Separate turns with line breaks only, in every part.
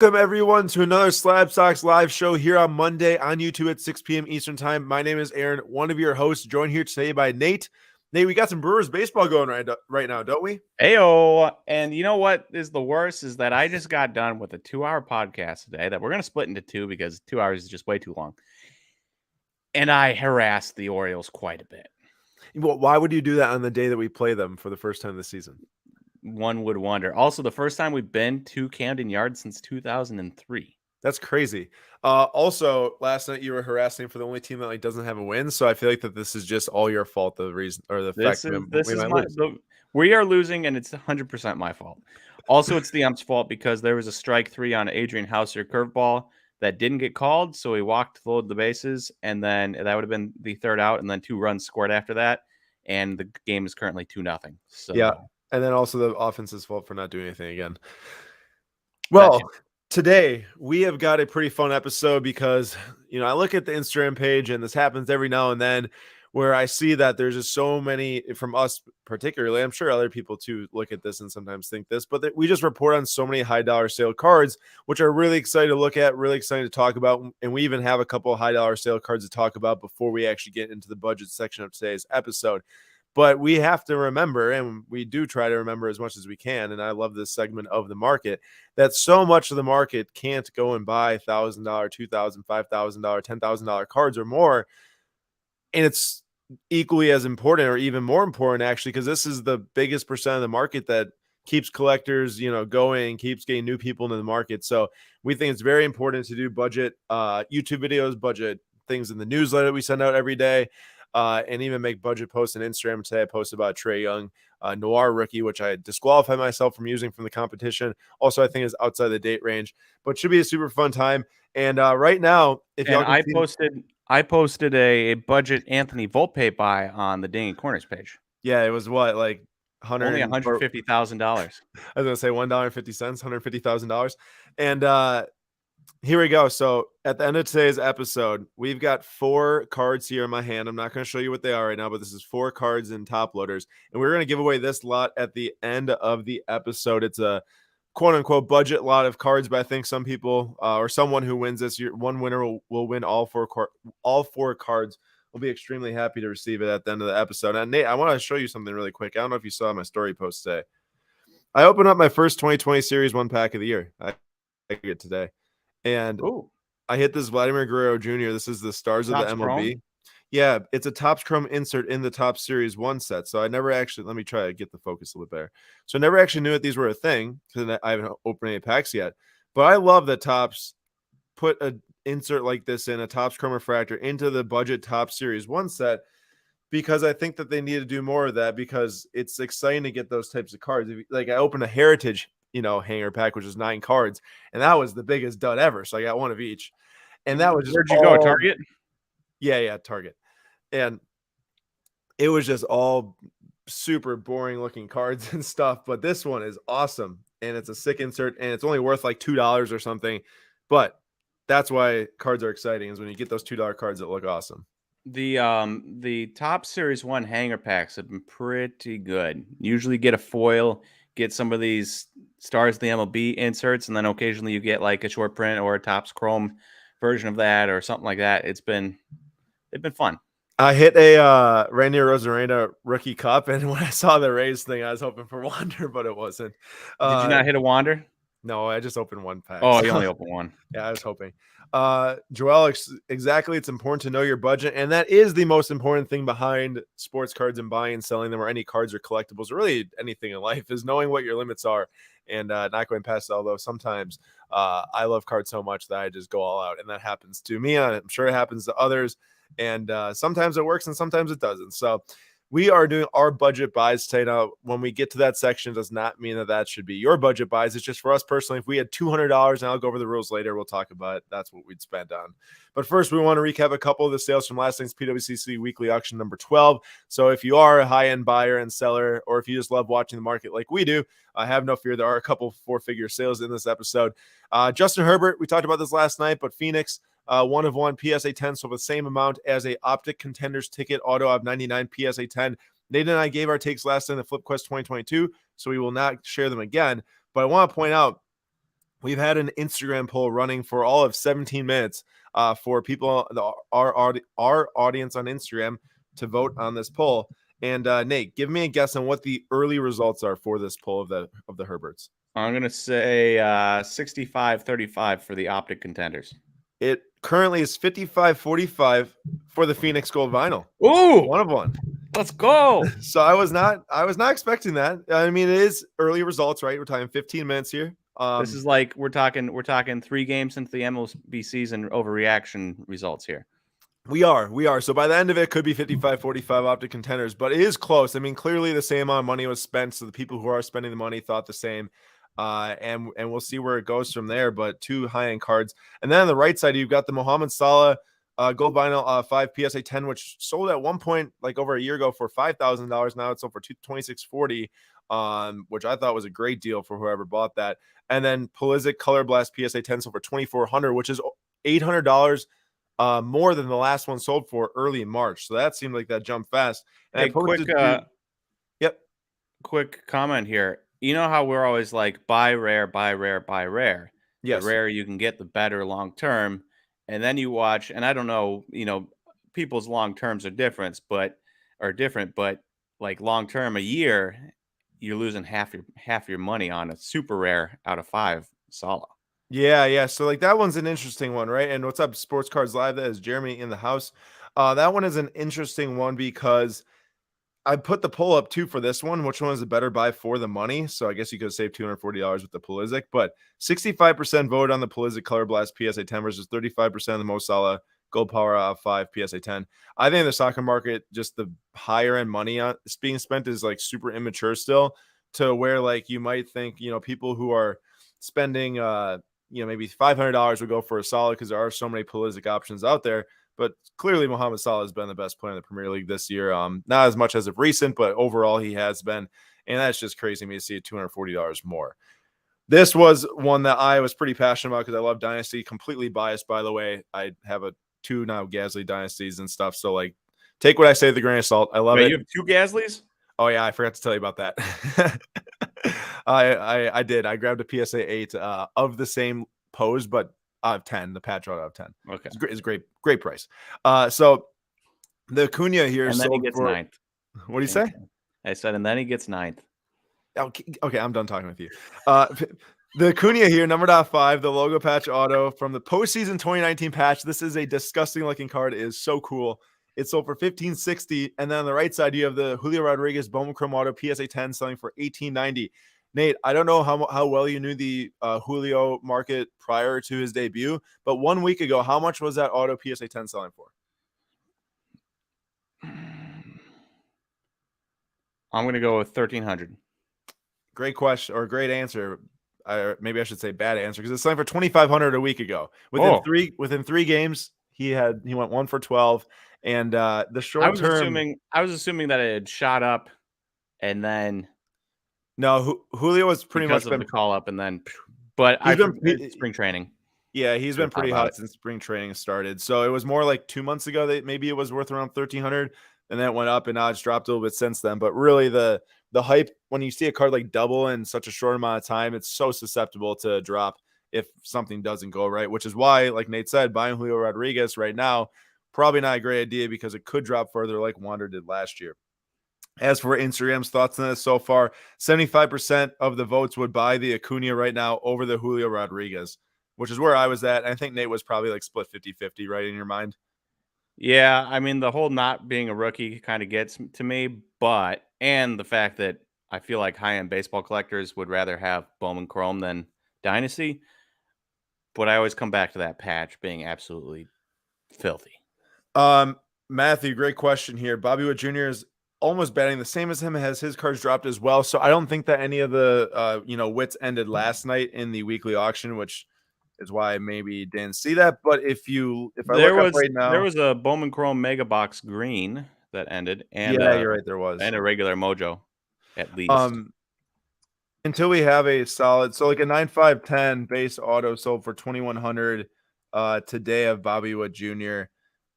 Welcome everyone to another SlabStox live show here on Monday on YouTube at 6 p.m. Eastern Time. My name is Aaron, one of your hosts, joined here today by Nate. Nate, we got some Brewers baseball going right now, don't we?
Heyo, and you know what is the worst is that I just got done with a 2-hour podcast today that we're going to split into two because 2 hours is just way too long. And I harassed the Orioles quite a bit.
Well, why would you do that on the day that we play them for the first time this season?
One would wonder. Also, the first time we've been to Camden Yards since 2003.
That's crazy. Also, last night you were harassing for the only team that doesn't have a win, so I feel like that this is just all your fault. The reason or the fact
We are losing, and it's 100% my fault. Also, it's the ump's fault because there was a strike 3 on Adrian Hauser curveball that didn't get called, so he walked to load the bases, and then that would have been the third out, and then 2 runs scored after that, and the game is currently 2-0. So
yeah, and then also the offense's fault for not doing anything again. Well, today we have got a pretty fun episode because, I look at the Instagram page and this happens every now and then where I see that there's just so many from us particularly. I'm sure other people too look at this and sometimes think this, but we just report on so many high dollar sale cards, which are really excited to look at, really excited to talk about. And we even have a couple of high dollar sale cards to talk about before we actually get into the budget section of today's episode. But we have to remember, and we do try to remember as much as we can, and I love this segment of the market, that so much of the market can't go and buy $1,000, $2,000, $5,000, $10,000 cards or more. And it's equally as important or even more important, actually, because this is the biggest percent of the market that keeps collectors, going, keeps getting new people into the market. So we think it's very important to do budget YouTube videos, budget things in the newsletter we send out every day. And even make budget posts on Instagram. Today I posted about Trey Young, Noir rookie, which I disqualified myself from using from the competition. Also, I think is outside the date range, but should be a super fun time. And right now,
I posted a budget Anthony Volpe buy on the Dinging Corners page.
Yeah, it was what, like
only $150,000.
I was gonna say $1.50, $150,000, and here we go. So at the end of today's episode, we've got 4 cards here in my hand. I'm not going to show you what they are right now, but this is 4 cards in top loaders. And we're going to give away this lot at the end of the episode. It's a quote unquote budget lot of cards, but I think some people or someone who wins this year, one winner will win all 4 cards. We'll be extremely happy to receive it at the end of the episode. And Nate, I want to show you something really quick. I don't know if you saw my story post today. I opened up my first 2020 Series 1 pack of the year. I get today. And I hit this Vladimir Guerrero Jr. This is the Stars of the MLB. Chrome? Yeah, it's a Topps Chrome insert in the Topps Series 1 set. So I never actually, let me try to get the focus a little better. So I never actually knew that these were a thing because I haven't opened any packs yet. But I love that Topps put an insert like this in, a Topps Chrome refractor, into the budget Topps Series 1 set, because I think that they need to do more of that because it's exciting to get those types of cards. Like I opened a Heritage hanger pack, which was 9 cards, and that was the biggest dud ever. So I got one of each, and that was just
where'd you go? Target?
Yeah, Target, and it was just all super boring looking cards and stuff. But this one is awesome, and it's a sick insert, and it's only worth like $2 or something. But that's why cards are exciting, is when you get those $2 cards that look awesome.
The Topps Series 1 hanger packs have been pretty good. Usually get a foil, get some of these Stars of the MLB inserts, and then occasionally you get like a short print or a Topps Chrome version of that or something like that. It's been fun.
I hit a Randy Rosarena rookie cup, and when I saw the Rays thing, I was hoping for Wander, but it wasn't.
Did you not hit a Wander?
No, I just opened 1 pack.
Oh, you only opened 1.
Yeah, I was hoping. Joel, exactly. It's important to know your budget, and that is the most important thing behind sports cards and buying and selling them, or any cards or collectibles, or really anything in life, is knowing what your limits are and not going past it. Although sometimes I love cards so much that I just go all out, and that happens to me, and I'm sure it happens to others. And sometimes it works and sometimes it doesn't. So we are doing our budget buys today. Now, when we get to that section, does not mean that should be your budget buys. It's just for us personally. If we had $200, and I'll go over the rules later, we'll talk about it. That's what we'd spend on. But first, we want to recap a couple of the sales from last night's PWCC weekly auction number 12. So if you are a high-end buyer and seller, or if you just love watching the market like we do, I have no fear. There are a couple 4-figure sales in this episode. Justin Herbert, we talked about this last night, but Phoenix, 1 of 1 PSA 10, so the same amount as a Optic Contenders ticket auto of 99 PSA 10. Nate and I gave our takes last time in the Flip Quest 2022, so we will not share them again. But I want to point out we've had an Instagram poll running for all of 17 minutes for people, our audience on Instagram, to vote on this poll. And Nate, give me a guess on what the early results are for this poll of the Herberts.
I'm going to say 65-35 for the Optic contenders.
It currently is 55-45 for the Phoenix Gold Vinyl.
Ooh,
1-1.
Let's go.
So I was not expecting that. I mean, it is early results, right? We're talking 15 minutes here.
This is like we're talking 3 games into the MLB season overreaction results here.
We are. So by the end of it, could be 55-45 Optic contenders, but it is close. I mean, clearly the same amount of money was spent, so the people who are spending the money thought the same. And we'll see where it goes from there. But 2 high-end cards, and then on the right side, you've got the Mohamed Salah Gold Vinyl 5 PSA 10, which sold at one point like over a year ago for $5,000. Now it's sold for $26.40, which I thought was a great deal for whoever bought that. And then Pulisic Color Blast PSA 10 sold for $2,400, which is $800 more than the last one sold for early in March. So that seemed like that jumped fast. And
hey, quick comment here. You know how we're always like buy rare, buy rare, buy rare.
Yes.
The rarer you can get, the better long term. And then you watch, and I don't know, people's long terms are different, but like long term, a year, you're losing half your money on a super rare out of 5 Salah.
Yeah. So like that one's an interesting one, right? And what's up, Sports Cards Live? That is Jeremy in the house. That one is an interesting one because I put the poll up too for this one. Which one is a better buy for the money? So I guess you could save $240 with the Pulisic, but 65% voted on the Pulisic Color Blast PSA 10 versus 35% of the Mo Salah Gold Power 5 PSA 10. I think the soccer market, just the higher end money on being spent is like super immature still, to where like you might think, people who are spending, maybe $500 would go for a Salah because there are so many Pulisic options out there. But clearly, Mohamed Salah has been the best player in the Premier League this year. Not as much as of recent, but overall he has been. And that's just crazy to me to see $240 more. This was one that I was pretty passionate about because I love Dynasty. Completely biased, by the way. I have 2 now Gasly Dynasties and stuff. So, like, take what I say with a grain of salt. I love it.
You have 2 Gaslys?
Oh, yeah. I forgot to tell you about that. I did. I grabbed a PSA 8 of the same pose, but out of 10, the patch out of 10.
Okay.
It's great price. So the Acuna here
and then he gets 9th.
What do you say?
I said, and then he gets 9th.
Okay, I'm done talking with you. The Acuna here, numbered out 5, the logo patch auto from the postseason 2019 patch. This is a disgusting looking card. It is so cool. It sold for $1,560, and then on the right side you have the Julio Rodriguez Bowman Chrome Auto PSA 10 selling for $1,890. Nate, I don't know how well you knew the Julio market prior to his debut, but 1 week ago, how much was that auto PSA 10 selling for?
I'm going to go with $1,300.
Great question, or great answer. Maybe I should say bad answer, because it's selling for $2,500 a week ago. Within three games, he went 1 for 12, and the short term.
I was assuming that it had shot up, and then.
No, Julio was pretty much
been the call up, and then, but spring training.
Yeah, he's been pretty hot since spring training started. So it was more like 2 months ago that maybe it was worth around $1,300, and then it went up, and now it's dropped a little bit since then. But really, the hype, when you see a card like double in such a short amount of time, it's so susceptible to drop if something doesn't go right. Which is why, like Nate said, buying Julio Rodriguez right now probably not a great idea, because it could drop further like Wander did last year. As for Instagram's thoughts on this so far, 75% of the votes would buy the Acuna right now over the Julio Rodriguez, which is where I was at. I think Nate was probably like split 50-50, right, in your mind?
Yeah, I mean, the whole not being a rookie kind of gets to me, and the fact that I feel like high-end baseball collectors would rather have Bowman Chrome than Dynasty. But I always come back to that patch being absolutely filthy.
Matthew, great question here. Bobby Wood Jr. is almost batting the same as him, has his cards dropped as well. So I don't think that any of the wits ended last night in the weekly auction, which is why I maybe didn't see that. But if I look up right now,
there was a Bowman Chrome Mega Box Green that ended, and
you're right, there was,
and a regular Mojo at least.
Until we have a solid, so like a 9.510 base auto sold for $2,100 today of Bobby Wood Jr.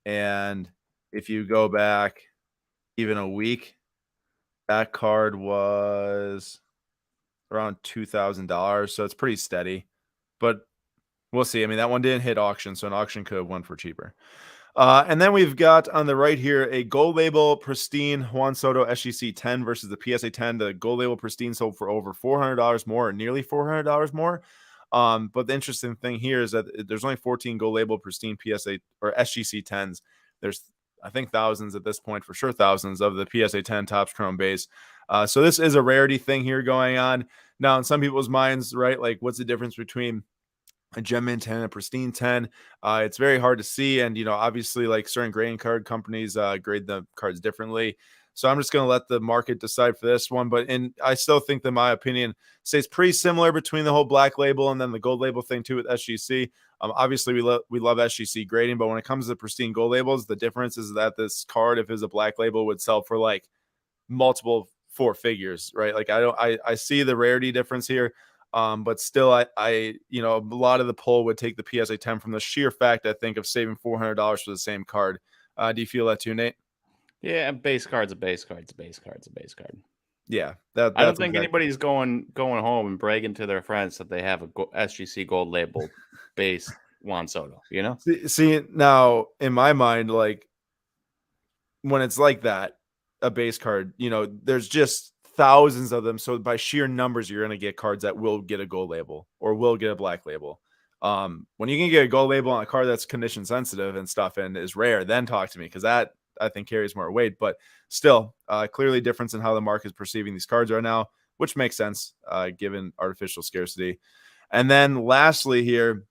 And if you go back even a week, that card was around $2,000. So it's pretty steady. but we'll see. I mean, that one didn't hit auction, so an auction could have won for cheaper. And then we've got on the right here a gold label pristine Juan Soto SGC 10 versus the PSA 10. The gold label pristine sold for over $400 more, or nearly $400 more. But the interesting thing here is that there's only 14 gold label pristine PSA or SGC 10s. There's, I think, thousands at this point, for sure, thousands of the PSA 10 Topps Chrome base. So this is a rarity thing here going on. Now, in some people's minds, right, like what's the difference between a gem mint 10 and a pristine 10? It's very hard to see. And, obviously, like certain grading card companies grade the cards differently. So I'm just going to let the market decide for this one. But I still think that my opinion stays pretty similar between the whole black label and then the gold label thing too with SGC. Obviously, we love SGC grading, but when it comes to pristine gold labels, the difference is that this card, if it's a black label, would sell for like multiple four figures, right? Like I see the rarity difference here. But still, a lot of the poll would take the PSA 10 from the sheer fact, I think, of saving $400 for the same card. Do you feel that too, Nate?
Yeah, base card's a base card. It's a base card. It's a base card.
Yeah,
I don't think anybody's going home and bragging to their friends that they have a SGC gold label base Juan Soto.
See, now in my mind, like when it's like that, a base card, there's just thousands of them. So by sheer numbers, you're going to get cards that will get a gold label or will get a black label. When you can get a gold label on a card that's condition sensitive and stuff and is rare, then talk to me, because that I think carries more weight. But still, clearly difference in how the market is perceiving these cards right now, which makes sense given artificial scarcity. And then lastly here,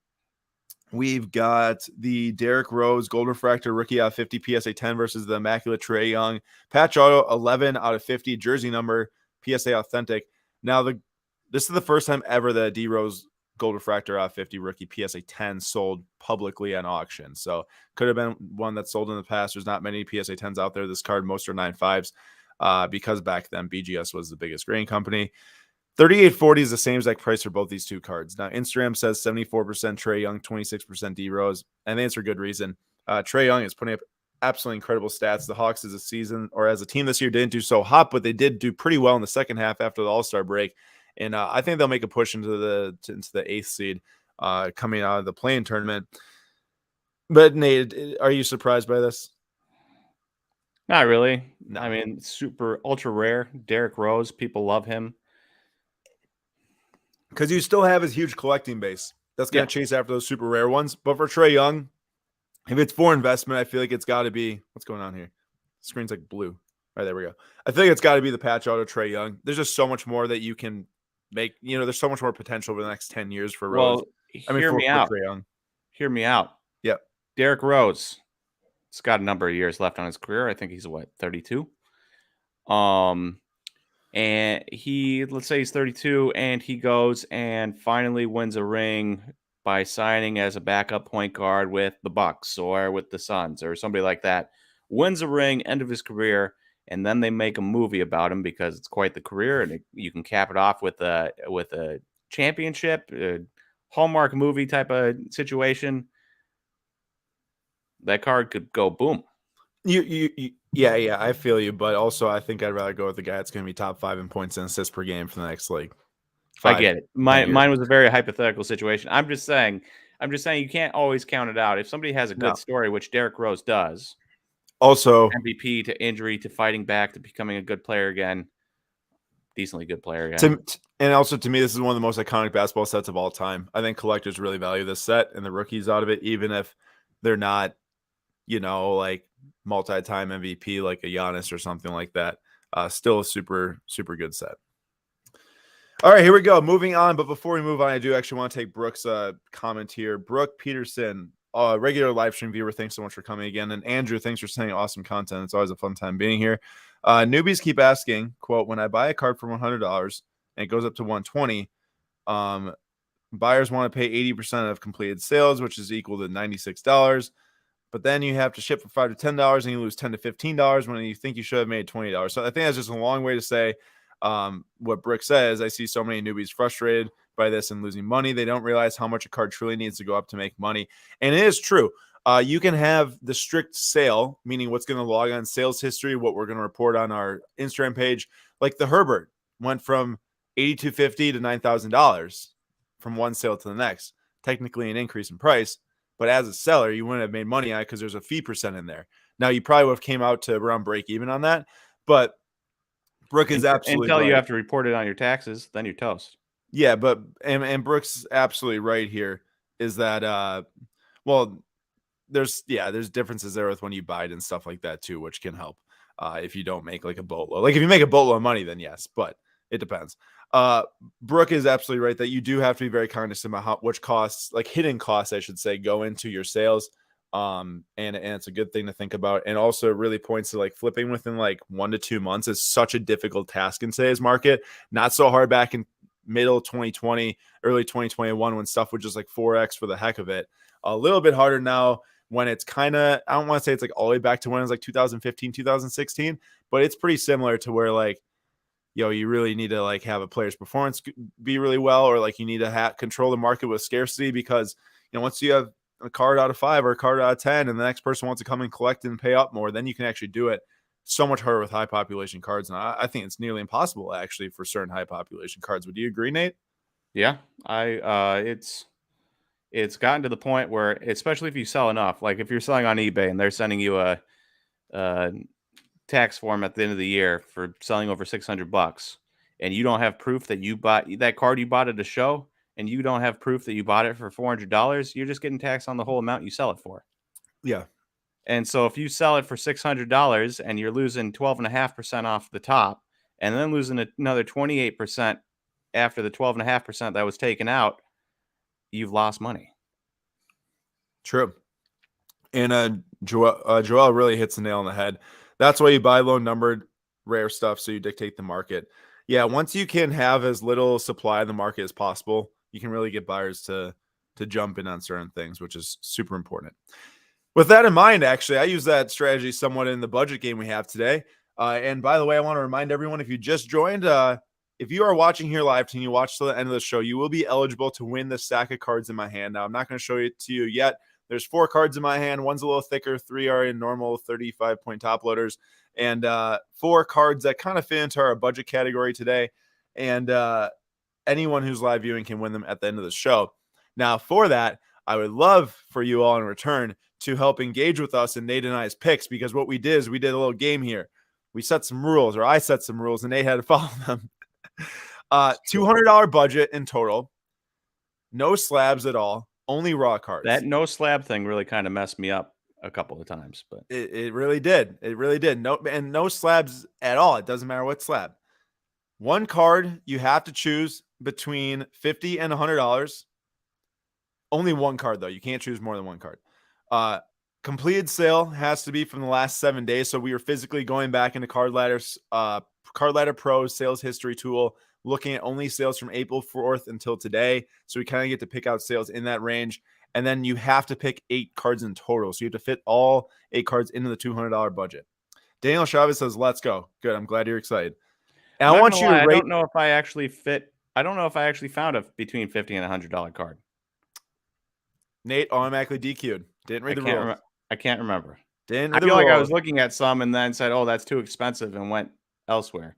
we've got the Derrick Rose Gold Refractor Rookie out of 50 PSA 10 versus the Immaculate Trae Young Patch Auto 11 out of 50 jersey number PSA Authentic. Now, this is the first time ever that D Rose Gold Refractor out of 50 Rookie PSA 10 sold publicly on auction. So could have been one that sold in the past. There's not many PSA 10s out there. This card, most are 9.5s because back then BGS was the biggest grading company. 38.40 is the same exact price for both these two cards. Now, Instagram says 74% Trae Young, 26% D Rose, and they answer good reason. Trae Young is putting up absolutely incredible stats. The Hawks as a season or as a team this year didn't do so hot, but they did do pretty well in the second half after the All-Star break. And I think they'll make a push into the 8th seed coming out of the play-in tournament. But Nate, are you surprised by this?
Not really.
No.
I mean, super ultra rare. Derrick Rose, people love him.
Because you still have his huge collecting base that's going to chase after those super rare ones. But for Trae Young, if it's for investment, I feel like it's got to be – what's going on here? The screen's like blue. All right, there we go. I think it's got to be the patch auto Trae Young. There's just so much more that you can make. There's so much more potential over the next 10 years for Rose.
Hear me out.
Trae Young.
Hear me out.
Yep.
Derrick Rose. It's got a number of years left on his career. I think he's 32. And let's say he's 32 and he goes and finally wins a ring by signing as a backup point guard with the Bucks or with the Suns or somebody like that. Wins a ring, end of his career, and then they make a movie about him because it's quite the career, and you can cap it off with a championship, a Hallmark movie type of situation. That card could go boom.
Yeah, I feel you, but also I think I'd rather go with the guy that's going to be top 5 in points and assists per game for the next 5.
I get it. Mine was a very hypothetical situation. I'm just saying you can't always count it out. If somebody has a good story, which Derrick Rose does,
also
MVP to injury to fighting back to becoming a good player again, decently good player again.
And also to me, this is one of the most iconic basketball sets of all time. I think collectors really value this set and the rookies out of it, even if they're not, like multi-time MVP like a Giannis or something like that. Still a super, super good set. All right, here we go. Moving on. But before we move on, I do actually want to take Brooke's comment here. Brooke Peterson, regular live stream viewer, thanks so much for coming again. And Andrew, thanks for sending awesome content. It's always a fun time being here. Newbies keep asking, quote, when I buy a card for $100 and it goes up to $120, buyers want to pay 80% of completed sales, which is equal to $96. But then you have to ship for $5 to $10 and you lose $10 to $15 when you think you should have made $20. So I think that's just a long way to say what Brick says. I see so many newbies frustrated by this and losing money. They don't realize how much a card truly needs to go up to make money. And it is true. You can have the strict sale, meaning what's going to log on sales history, what we're going to report on our Instagram page. Like the Herbert went from $8,250 to $9,000 from one sale to the next. technically an increase in price, but as a seller, you wouldn't have made money on it because there's a fee percent in there. Now, you probably would have came out to around break even on that, but Brooke is absolutely
Until you
right.
have to report it on your taxes, then you're toast.
Yeah, but and Brooke's absolutely right here is that well, there's differences there with when you buy it and stuff like that too, which can help if you don't make like a boatload. Like if you make a boatload of money, then yes, but it depends. Brooke is absolutely right that you do have to be very cognizant about which costs, like hidden costs, I should say, go into your sales. And it's a good thing to think about. And also it really points to like flipping within like 1 to 2 months is such a difficult task in today's market. Not so hard back in middle 2020, early 2021 when stuff was just like 4x for the heck of it. A little bit harder now when it's kind of, I don't want to say it's like all the way back to when it was like 2015, 2016, but it's pretty similar to where like, you really need to like have a player's performance be really well, or like you need to control the market with scarcity because, once you have a card out of 5 or a card out of 10 and the next person wants to come and collect and pay up more, then you can actually do it. So much harder with high population cards. And I think it's nearly impossible actually for certain high population cards. Would you agree, Nate?
Yeah, it's gotten to the point where, especially if you sell enough, like if you're selling on eBay and they're sending you a tax form at the end of the year for selling over $600, and you don't have proof that you bought that card you bought at a show, and you don't have proof that you bought it for $400, you're just getting taxed on the whole amount you sell it for.
Yeah.
And so if you sell it for $600 and you're losing 12.5% off the top, and then losing another 28% after the 12.5% that was taken out, you've lost money.
True. And Joel really hits the nail on the head. That's why you buy low numbered rare stuff, so you dictate the market. Yeah, once you can have as little supply in the market as possible, you can really get buyers to jump in on certain things, which is super important. With that in mind, actually, I use that strategy somewhat in the budget game we have today. And by the way, I want to remind everyone, if you just joined, if you are watching here live and you watch to the end of the show, you will be eligible to win the stack of cards in my hand. Now, I'm not going to show it to you yet. There's 4 cards in my hand. One's a little thicker. 3 are in normal 35-point top loaders. And 4 cards that kind of fit into our budget category today. And anyone who's live viewing can win them at the end of the show. Now, for that, I would love for you all in return to help engage with us in Nate and I's picks, because what we did is we did a little game here. We set some rules, or I set some rules, and Nate had to follow them. $200 budget in total. No slabs at all. Only raw cards.
That no slab thing really kind of messed me up a couple of times, but
it really did. It really did. No slabs at all. It doesn't matter what slab. One card you have to choose between $50 and $100. Only one card though. You can't choose more than one card. Completed sale has to be from the last 7 days. So we are physically going back into Card Ladder Pro sales history tool, looking at only sales from April 4th until today. So we kind of get to pick out sales in that range. And then you have to pick 8 cards in total. So you have to fit all 8 cards into the $200 budget. Daniel Chavez says, let's go. Good. I'm glad you're excited. And I want you to rate.
I don't know if I actually found a between $50 and $100 card.
Nate automatically DQ'd. Didn't read the rules.
I can't remember.
Didn't
read I feel like I was looking at some and then said, oh, that's too expensive, and went elsewhere.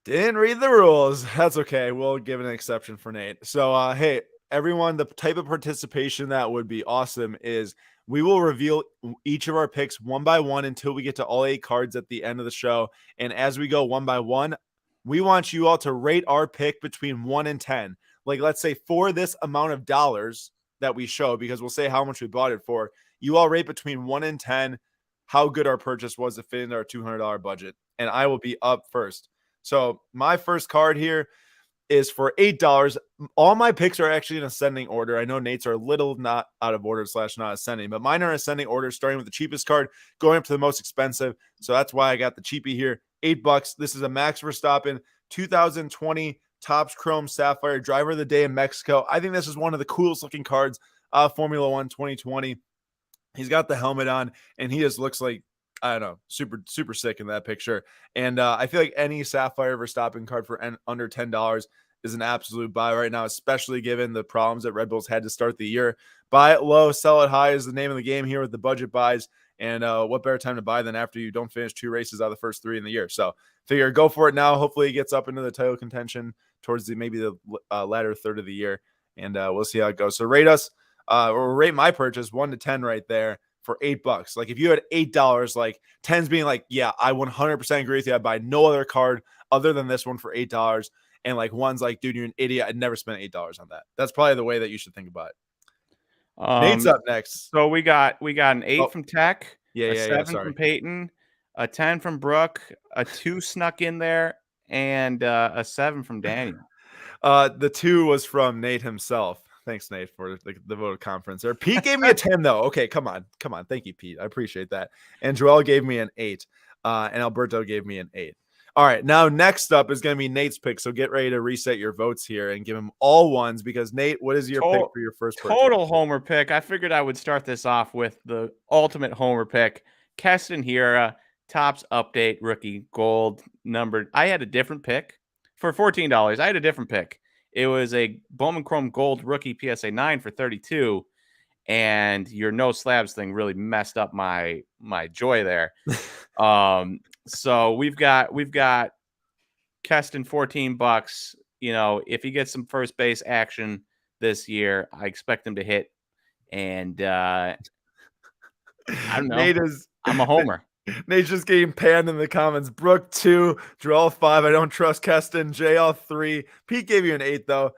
Didn't read the rules. That's okay. We'll give an exception for Nate. So, hey, everyone, the type of participation that would be awesome is we will reveal each of our picks one by one until we get to all 8 cards at the end of the show. And as we go one by one, we want you all to rate our pick between 1 and 10. Like, let's say for this amount of dollars that we show, because we'll say how much we bought it for, you all rate between 1 and 10 how good our purchase was to fit into our $200 budget. And I will be up first. So my first card here is for $8. All my picks are actually in ascending order. I know Nate's are a little not out of order / not ascending, but mine are in ascending order, starting with the cheapest card, going up to the most expensive. So that's why I got the cheapie here. $8. This is a Max Verstappen 2020 Topps Chrome Sapphire Driver of the Day in Mexico. I think this is one of the coolest looking cards of Formula One 2020. He's got the helmet on, and he just looks like, I don't know, super, super sick in that picture. And I feel like any Sapphire Verstappen card for under $10 is an absolute buy right now, especially given the problems that Red Bull's had to start the year. Buy it low, sell it high is the name of the game here with the budget buys. And what better time to buy than after you don't finish 2 races out of the first 3 in the year? So figure go for it now. Hopefully he gets up into the title contention towards maybe the latter third of the year. And we'll see how it goes. So rate us or rate my purchase 1 to 10 right there for $8. Like if you had $8, like 10's being like, yeah, I 100% agree with you. I buy no other card other than this one for $8. And like one's like, dude, you're an idiot. I'd never spent $8 on that. That's probably the way that you should think about it. Nate's up next.
So we got an 8 from Tech, a 7
Sorry.
from Peyton, a 10 from Brooke, a 2 snuck in there, and a 7 from Daniel.
The 2 was from Nate himself. Thanks, Nate, for the vote of conference. Or Pete gave me a 10, though. Okay, come on. Thank you, Pete. I appreciate that. And Joel gave me an 8. And Alberto gave me an 8. All right, now next up is going to be Nate's pick. So get ready to reset your votes here and give him all ones because Nate, what is your pick for your first
total homer pick? I figured I would start this off with the ultimate homer pick. Keston Hiura, Topps Update rookie gold numbered. I had a different pick for $14. I had a different pick. It was a Bowman Chrome Gold rookie PSA 9 for $32. And your no slabs thing really messed up my joy there. So we've got Keston $14. You know, if he gets some first base action this year, I expect him to hit. And I don't know. I'm a homer.
Nate's just getting panned in the comments. Brooke 2, Joel 5. I don't trust Keston. JL 3. Pete gave you an 8 though.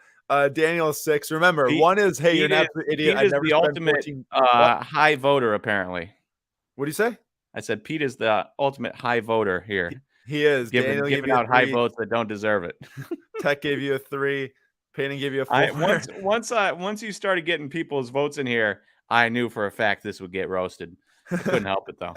Daniel 6. Remember, Pete, 1 is hey, you're an absolute idiot.
Pete is the ultimate high voter, apparently.
What do you say?
I said Pete is the ultimate high voter here.
He is
giving out high votes that don't deserve it.
Tech gave you a 3. Payton gave you a 4.
Once you started getting people's votes in here, I knew for a fact this would get roasted. I couldn't help it though.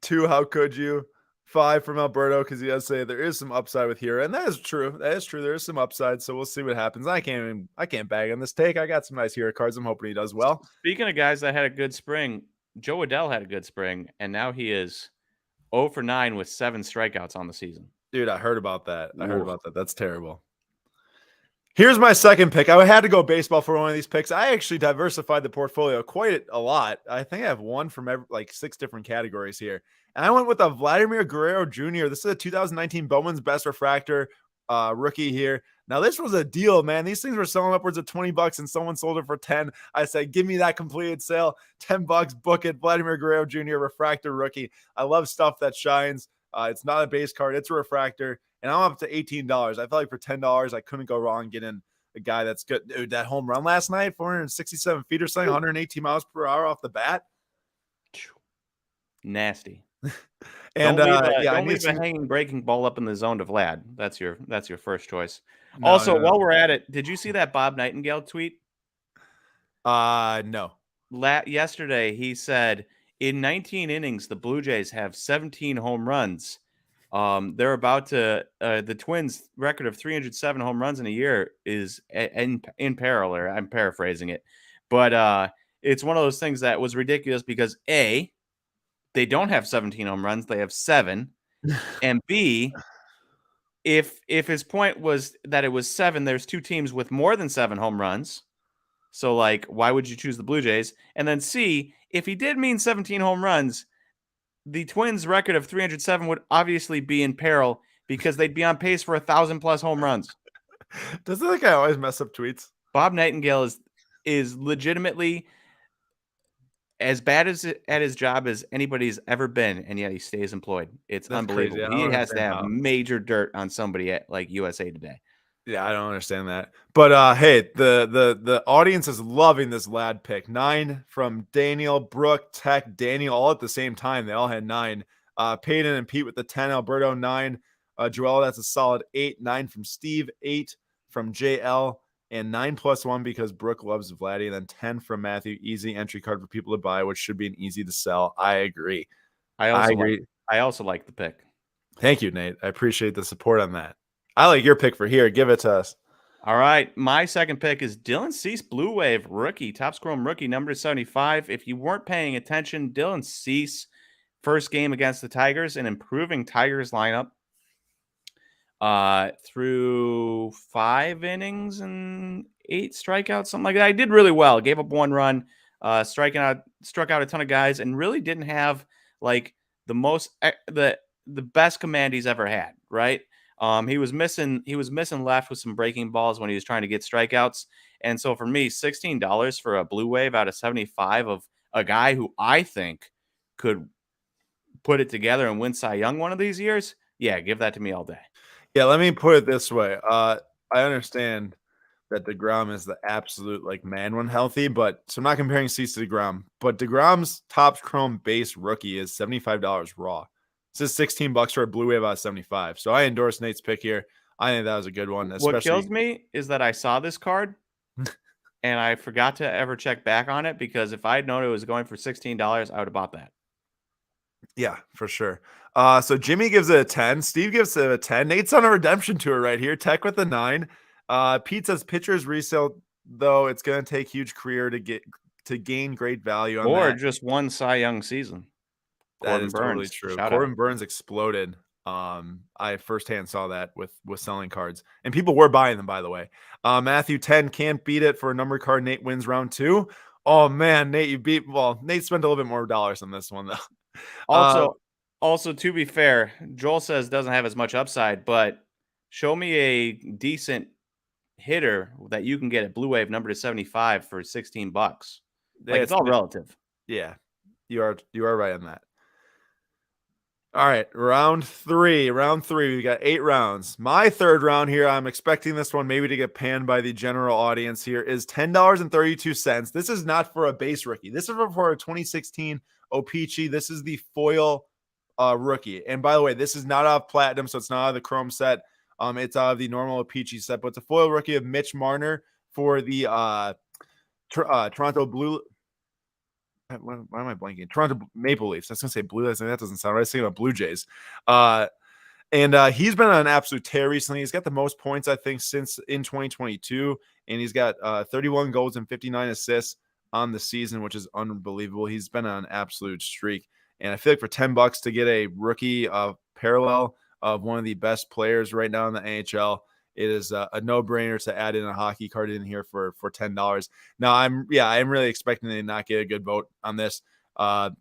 2, how could you? 5 from Alberto because he does say there is some upside with here, and that is true. That is true. There is some upside, so we'll see what happens. I can't bag on this take. I got some nice hero cards. I'm hoping he does well.
Speaking of guys that had a good spring, Joe Adell had a good spring, and now he is 0 for 9 with 7 strikeouts on the season.
Dude, I heard about that. That's terrible. Here's my second pick. I had to go baseball for one of these picks. I actually diversified the portfolio quite a lot. I think I have one from 6 different categories here. And I went with a Vladimir Guerrero Jr. This is a 2019 Bowman's Best Refractor rookie here. Now, this was a deal, man. These things were selling upwards of $20 and someone sold it for 10. I said, give me that completed sale. $10, book it. Vladimir Guerrero Jr. Refractor rookie. I love stuff that shines. It's not a base card. It's a refractor. And I'm up to $18. I felt like for $10, I couldn't go wrong getting a guy that's good. Dude, that home run last night, 467 feet or something, 118 miles per hour off the bat.
Nasty.
And
don't leave a hanging breaking ball up in the zone to Vlad. That's your first choice. No. While we're at it, did you see that Bob Nightingale tweet?
No.
Yesterday, he said, in 19 innings, the Blue Jays have 17 home runs. They're about to the Twins' record of 307 home runs in a year is in peril. Or I'm paraphrasing it, but it's one of those things that was ridiculous because A, they don't have 17 home runs; they have 7, and B, if his point was that it was 7, there's 2 teams with more than 7 home runs. So, like, why would you choose the Blue Jays? And then C, if he did mean 17 home runs, the Twins' record of 307 would obviously be in peril because they'd be on pace for 1,000+ home runs.
Doesn't that guy always mess up tweets?
Bob Nightingale is legitimately as bad at his job as anybody's ever been, and yet he stays employed. It's unbelievable. He has to have major dirt on somebody at like USA Today.
Yeah, I don't understand that. But hey, the audience is loving this lad pick. 9 from Daniel, Brooke, Tech, Daniel, all at the same time. They all had 9. Peyton and Pete with the 10, Alberto 9. Joel, that's a solid 8. 9 from Steve, 8 from JL, and 9+1 because Brooke loves Vladdy, and then 10 from Matthew. Easy entry card for people to buy, which should be an easy to sell. I agree.
I also like the pick.
Thank you, Nate. I appreciate the support on that. I like your pick for here. Give it to us.
All right. My second pick is Dylan Cease, Blue Wave rookie, Topps Chrome rookie, number 75. If you weren't paying attention, Dylan Cease, first game against the Tigers, an improving Tigers lineup through 5 innings and 8 strikeouts, something like that. I did really well. Gave up 1 run, struck out a ton of guys, and really didn't have like the best command he's ever had, right? He was missing left with some breaking balls when he was trying to get strikeouts. And so for me, $16 for a blue wave out of 75 of a guy who I think could put it together and win Cy Young one of these years, yeah, give that to me all day.
Yeah, let me put it this way. I understand that DeGrom is the absolute like man when healthy, but so I'm not comparing seats to DeGrom, but DeGrom's top Chrome base rookie is $75 raw. This is $16 for a blue wave out of 75. So I endorse Nate's pick here. I think that was a good one,
What kills
especially.
me is that I saw this card and I forgot to ever check back on it, because if I had known it was going for $16, I would have bought that.
Yeah, for sure. So Jimmy gives it a 10. Steve gives it a 10. Nate's on a redemption tour right here. Tech with a 9. Pete says pitchers resale, though it's going to take huge career to gain great value on
Or
that.
just one Cy Young season.
That
Corbin
is
Burns,
totally true.
shout
Corbin
out.
Burns exploded. I firsthand saw that with selling cards, and people were buying them, by the way. Matthew 10 can't beat it for a number card. Nate wins round 2. Oh man, Nate, you beat. Well, Nate spent a little bit more dollars on this one though.
Also, to be fair, Joel says doesn't have as much upside, but show me a decent hitter that you can get at Blue Wave number to 75 for $16. Like, it's all relative.
Yeah, you are right on that. All right, round three. We got 8 rounds. My third round here, I'm expecting this one maybe to get panned by the general audience here, is $10.32. This is not for a base rookie. This is for a 2016 O-Pee-Chee. This is the foil rookie. And by the way, this is not out of platinum, so it's not out of the chrome set. It's out of the normal O-Pee-Chee set, but it's a foil rookie of Mitch Marner for the Toronto Blue. Why am I blanking? Toronto Maple Leafs. I was gonna say Blue. That doesn't sound right. I was thinking about Blue Jays. And he's been on an absolute tear recently. He's got the most points, I think, since in 2022, and he's got 31 goals and 59 assists on the season, which is unbelievable. He's been on an absolute streak, and I feel like for $10 to get a rookie parallel of one of the best players right now in the NHL, it is a no-brainer to add in a hockey card in here for $10. Now, I'm really expecting to not get a good vote on this.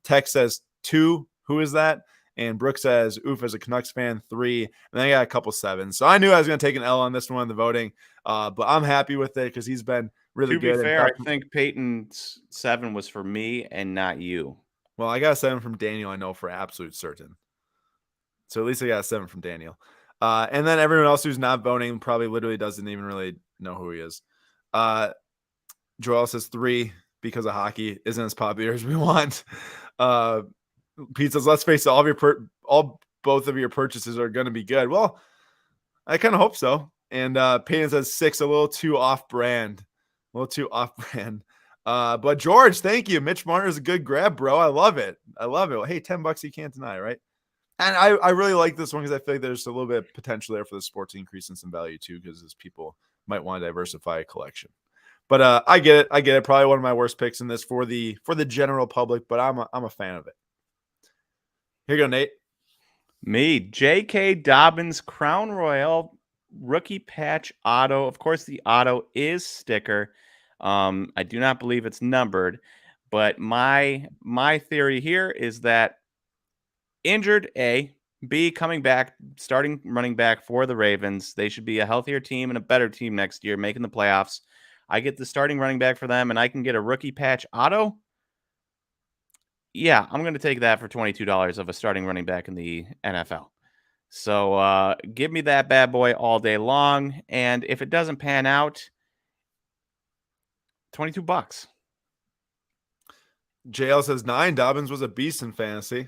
Tech says 2. Who is that? And Brooke says, oof, as a Canucks fan, 3. And then I got a couple 7s. So I knew I was going to take an L on this one in the voting. But I'm happy with it because he's been really good.
To be fair, I think Peyton's 7 was for me and not you.
Well, I got a 7 from Daniel, I know for absolute certain. So at least I got a 7 from Daniel. And then everyone else who's not voting probably literally doesn't even really know who he is. Joel says 3 because of hockey isn't as popular as we want. Pete says, let's face it, both of your purchases are going to be good. Well, I kind of hope so. And Peyton says 6, a little too off-brand. But George, thank you. Mitch Marner is a good grab, bro. I love it. Well, hey, $10 you can't deny, right? And I really like this one because I feel like there's a little bit of potential there for the sports increase in some value too, because as people might want to diversify a collection. But I get it. Probably one of my worst picks in this for the general public, but I'm a fan of it. Here you go, Nate.
Me, J.K. Dobbins Crown Royal rookie patch auto. Of course, the auto is sticker. I do not believe it's numbered, but my theory here is that injured A, B, coming back, starting running back for the Ravens. They should be a healthier team and a better team next year, making the playoffs. I get the starting running back for them, and I can get a rookie patch auto. Yeah, I'm going to take that for $22 of a starting running back in the NFL. So give me that bad boy all day long. And if it doesn't pan out, $22.
JL says 9. Dobbins was a beast in fantasy.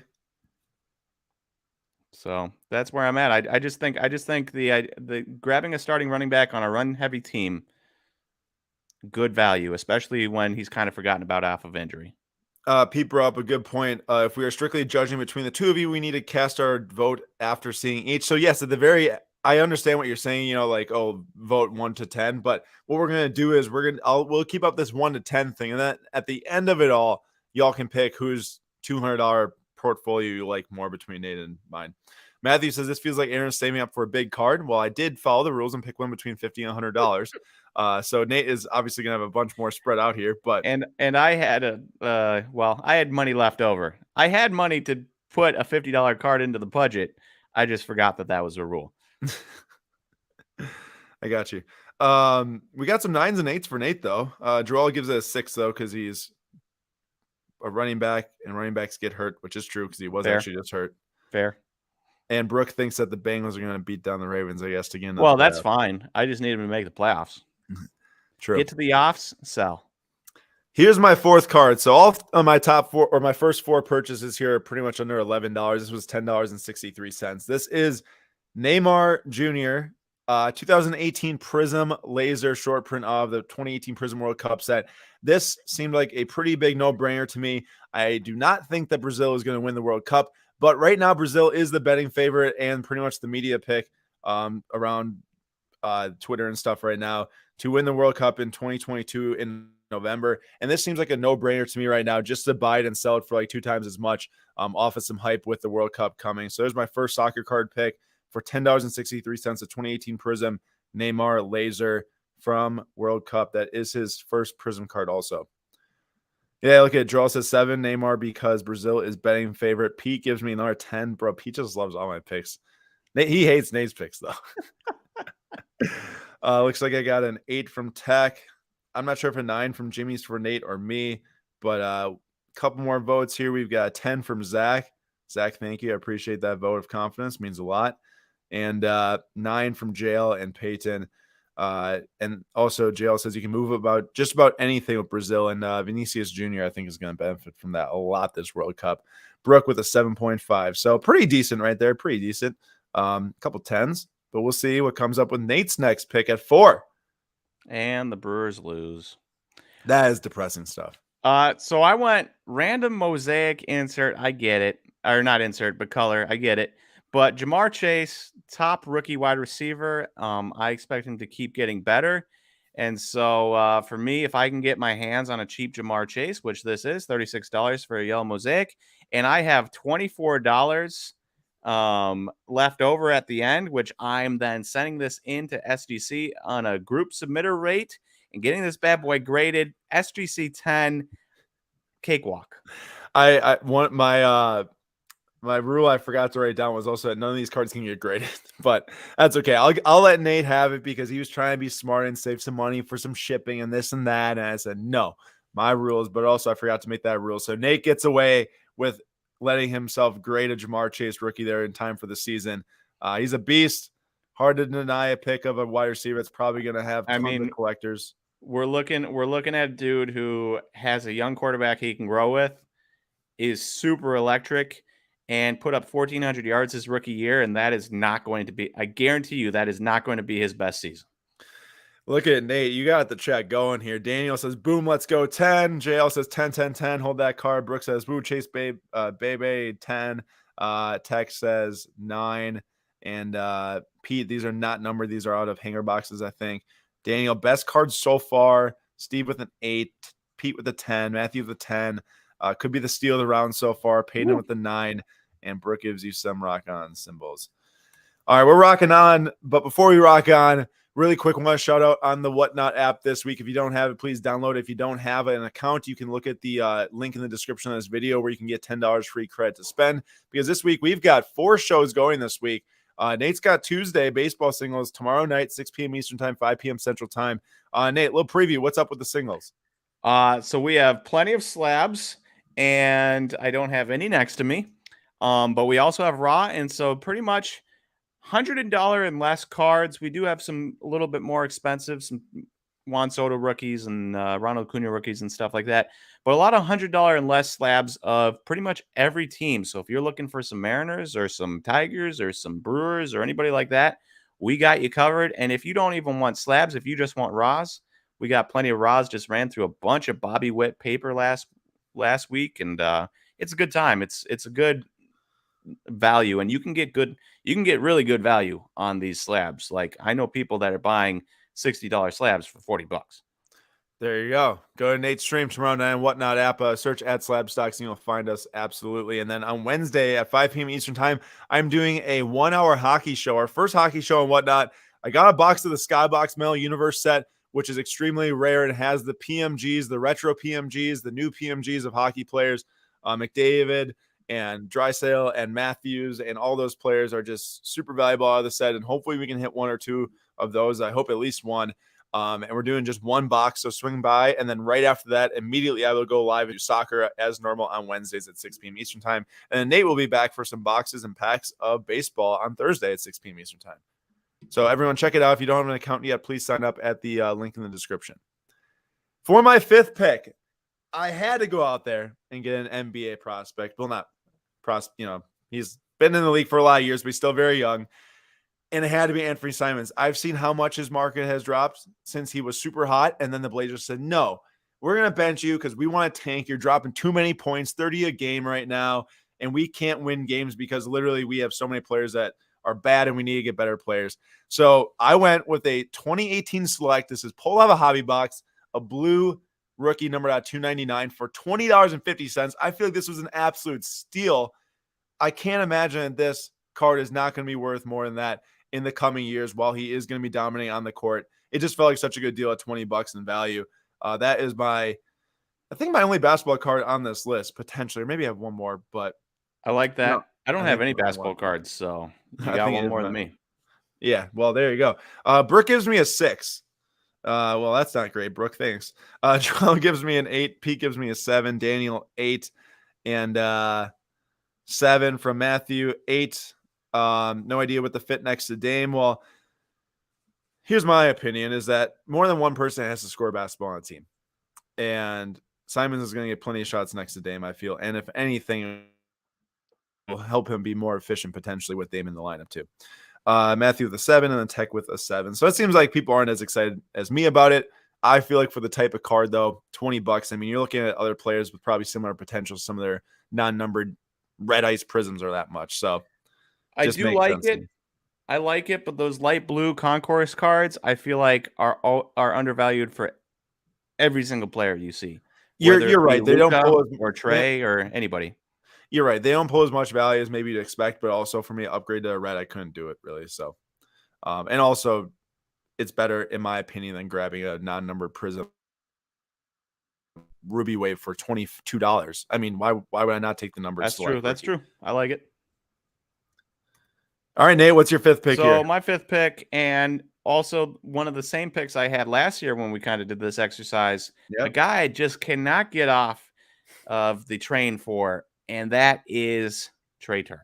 So that's where I'm at. I just think the grabbing a starting running back on a run heavy team, good value, especially when he's kind of forgotten about off of injury.
Pete brought up a good point. If we are strictly judging between the two of you, we need to cast our vote after seeing each. So yes, I understand what you're saying, like, oh, vote 1 to 10, but what we're going to do is we'll keep up this 1 to 10 thing. And then at the end of it all, y'all can pick whose $200 portfolio you like more between Nate and mine. Matthew says this feels like Aaron's saving up for a big card. Well, I did follow the rules and pick one between $50 and $100. So Nate is obviously gonna have a bunch more spread out here, but
and I had I had money left over. I had money to put a $50 card into the budget. I just forgot that was a rule.
I got you. We got some 9s and 8s for Nate though. Joel gives it a 6 though because he's a running back, and running backs get hurt, which is true because he was
Fair.
actually just hurt.
Fair.
And Brooke thinks that the Bengals are going to beat down the Ravens, I guess, to get in the
Well, that's
playoffs.
fine. I just need him to make the playoffs.
True.
Get to the offs, sell.
Here's my fourth card. So all of my top 4 or my first 4 purchases here are pretty much under $11. This was $10.63. This is Neymar Jr. 2018 Prism Laser short print of the 2018 Prism World Cup set. This seemed like a pretty big no-brainer to me. I do not think that Brazil is going to win the World Cup, but right now Brazil is the betting favorite and pretty much the media pick around Twitter and stuff right now to win the World Cup in 2022 in November. And this seems like a no-brainer to me right now, just to buy it and sell it for like 2 times as much off of some hype with the World Cup coming. So there's my first soccer card pick for $10.63, a 2018 Prism Neymar Laser from World Cup. That is his first Prism card also. Yeah, look at Joel says 7 Neymar because Brazil is betting favorite. Pete gives me another 10. Bro, Pete just loves all my picks. He hates Nate's picks though. Looks like I got an 8 from Tech. I'm not sure if a 9 from Jimmy's for Nate or me, but a couple more votes here. We've got 10 from Zach. Zach, thank you. I appreciate that vote of confidence. Means a lot. And 9 from Jail and Peyton. And also Jail says you can move about just about anything with Brazil, and Vinicius Jr. I think is going to benefit from that a lot this World Cup. Brooke with a 7.5. So pretty decent right there. Pretty decent. A couple 10s, but we'll see what comes up with Nate's next pick at 4.
And the Brewers lose.
That is depressing stuff.
So I went random mosaic insert. I get it. Or not insert, but color. I get it. But Jamar Chase, top rookie wide receiver. I expect him to keep getting better. And so for me, if I can get my hands on a cheap Jamar Chase, which this is $36 for a yellow mosaic, and I have $24 left over at the end, which I'm then sending this into SGC on a group submitter rate and getting this bad boy graded SGC 10 cakewalk.
I want my rule I forgot to write down was also that none of these cards can get graded, but that's okay. I'll let Nate have it because he was trying to be smart and save some money for some shipping and this and that. And I said, no, my rules, but also I forgot to make that rule. So Nate gets away with letting himself grade a Jamar Chase rookie there in time for the season. He's a beast. Hard to deny a pick of a wide receiver. It's probably going to have tons of collectors.
We're looking at a dude who has a young quarterback he can grow with, is super electric, and put up 1,400 yards his rookie year, and that is not going to be, I guarantee you, that is not going to be his best season.
Look at Nate. You got the chat going here. Daniel says, boom, let's go 10. JL says 10, 10, 10. Hold that card. Brooke says, boo, Chase, baby, 10. Tech says 9. And Pete, these are not numbered. These are out of hanger boxes, I think. Daniel, best cards so far. Steve with an 8. Pete with a 10. Matthew with a 10. Could be the steal of the round so far. Peyton with the 9. And Brooke gives you some rock on symbols. All right, we're rocking on. But before we rock on, really quick, I want to shout out on the Whatnot app this week. If you don't have it, please download it. If you don't have an account, you can look at the link in the description of this video where you can get $10 free credit to spend. Because this week, we've got 4 shows going this week. Nate's got Tuesday baseball singles tomorrow night, 6 p.m. Eastern time, 5 p.m. Central time. Nate, little preview. What's up with the singles?
So we have plenty of slabs, and I don't have any next to me. But we also have raw, and so pretty much $100 and less cards. We do have some a little bit more expensive, some Juan Soto rookies and Ronald Acuna rookies and stuff like that. But a lot of $100 and less slabs of pretty much every team. So if you're looking for some Mariners or some Tigers or some Brewers or anybody like that, we got you covered. And if you don't even want slabs, if you just want raws, we got plenty of raws. Just ran through a bunch of Bobby Witt paper last week, and it's a good time. It's a good value, and you can get really good value on these slabs. Like, I know people that are buying $60 slabs for $40.
There you go. Go to Nate's stream tomorrow night and Whatnot app. Search at SlabStox and you'll find us absolutely. And then on Wednesday at 5 p.m. Eastern time, I'm doing a 1-hour hockey show. Our first hockey show and Whatnot. I got a box of the Skybox Mail Universe set, which is extremely rare and has the PMGs, the retro PMGs, the new PMGs of hockey players. McDavid and Drysdale and Matthews and all those players are just super valuable out of the set. And hopefully we can hit 1 or 2 of those. I hope at least one. And we're doing just one box, so swing by. And then right after that, immediately I will go live and do soccer as normal on Wednesdays at 6 p.m. Eastern time. And then Nate will be back for some boxes and packs of baseball on Thursday at 6 p.m. Eastern time. So everyone check it out. If you don't have an account yet, please sign up at the link in the description. For my fifth pick, I had to go out there and get an NBA prospect. Well, not prospect, he's been in the league for a lot of years, but he's still very young. And it had to be Anthony Simons. I've seen how much his market has dropped since he was super hot. And then the Blazers said, no, we're going to bench you because we want to tank. You're dropping too many points, 30 a game right now. And we can't win games because literally we have so many players that are bad and we need to get better players. So I went with a 2018 select. This is pulled out of a hobby box, a blue rookie numbered at $299 for $20.50. I feel like this was an absolute steal. I can't imagine that this card is not going to be worth more than that in the coming years while he is going to be dominating on the court. It just felt like such a good deal at $20 in value. That is my only basketball card on this list, potentially, or maybe I have one more, but
I like that.
no,
I don't have any basketball cards, so you got one more than me.
Yeah, well, there you go. Brooke gives me a 6. Well, that's not great, Brooke. Thanks. Joel gives me an 8. Pete gives me a 7. Daniel 8, and 7 from Matthew 8. No idea what the fit next to Dame. Well, here's my opinion: is that more than one person has to score basketball on a team, and Simons is going to get plenty of shots next to Dame, I feel, and if anything, will help him be more efficient potentially with Dame in the lineup too. Matthew with a 7 and then Tech with a 7. So it seems like people aren't as excited as me about it. I feel like for the type of card though, $20. I mean, you're looking at other players with probably similar potential. Some of their non-numbered red ice prisms are that much. So
I do like it. I like it, but those light blue concourse cards, I feel like are undervalued for every single player you see.
You're right. They don't pull
or Trey or anybody.
You're right. They don't pull as much value as maybe you'd expect, but also for me to upgrade to a red, I couldn't do it really. So, and also it's better in my opinion than grabbing a non-numbered prism Ruby Wave for $22. I mean, why would I not take the number?
That's true. That's true. I like it.
All right, Nate, what's your fifth pick here?
So my fifth pick, and also one of the same picks I had last year when we kind of did this exercise, a guy I just cannot get off of the train for, and that is Trey Turner.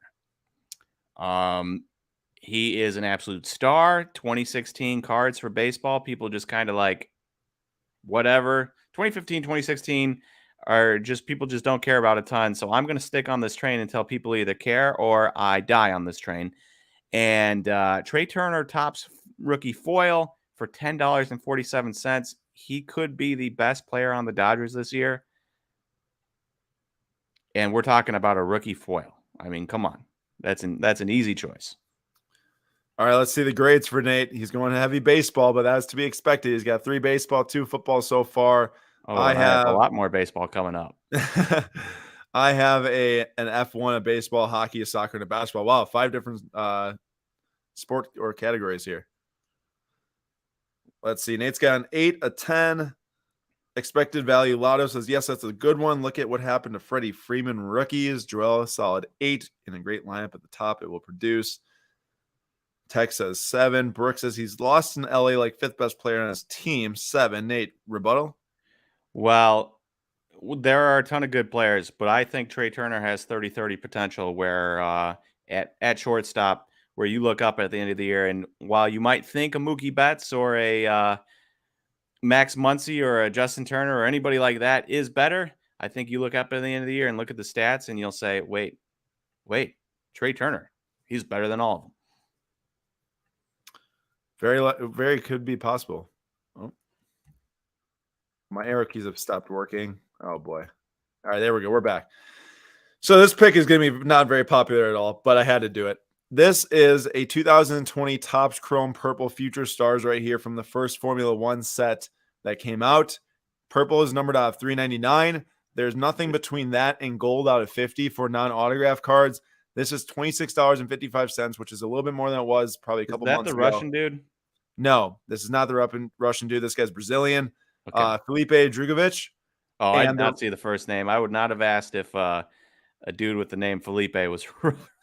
He is an absolute star. 2016 cards for baseball. People just kind of like whatever. 2015, 2016 are just people just don't care about a ton. So I'm going to stick on this train until people either care or I die on this train. And Trey Turner tops rookie foil for $10.47. He could be the best player on the Dodgers this year. And we're talking about a rookie foil. I mean, come on. That's an easy choice.
All right, let's see the grades for Nate. He's going heavy baseball, but that's to be expected. He's got 3 baseball, 2 football so far.
Oh, I have a lot more baseball coming up.
I have an F1, a baseball, hockey, a soccer, and a basketball. Wow, 5 different sport or categories here. Let's see. Nate's got an 8, a 10. Expected value. Lotto says, yes, that's a good one. Look at what happened to Freddie Freeman rookies. Joel, solid 8 in a great lineup at the top. It will produce. Tech says 7. Brooke says he's lost in LA like 5th best player on his team. 7. Nate, rebuttal?
Well, there are a ton of good players, but I think Trey Turner has 30-30 potential where at shortstop, where you look up at the end of the year, and while you might think a Mookie Betts or a Max Muncy or a Justin Turner or anybody like that is better, I think you look up at the end of the year and look at the stats and you'll say, wait, Trey Turner, he's better than all of them.
Very could be possible. Oh. My arrow keys have stopped working. Oh, boy. All right, there we go. We're back. So this pick is going to be not very popular at all, but I had to do it. This is a 2020 Topps Chrome Purple Future Stars right here from the first Formula One set that came out. Purple is numbered out of 399. There's nothing between that and gold out of 50 for non-autograph cards. This is $26.55, which is a little bit more than it was probably a couple months ago.
Is that the Russian dude?
No, this is not the Russian dude. This guy's Brazilian. Okay. Felipe Drugovich.
Oh, I did not see the first name. I would not have asked if a dude with the name Felipe was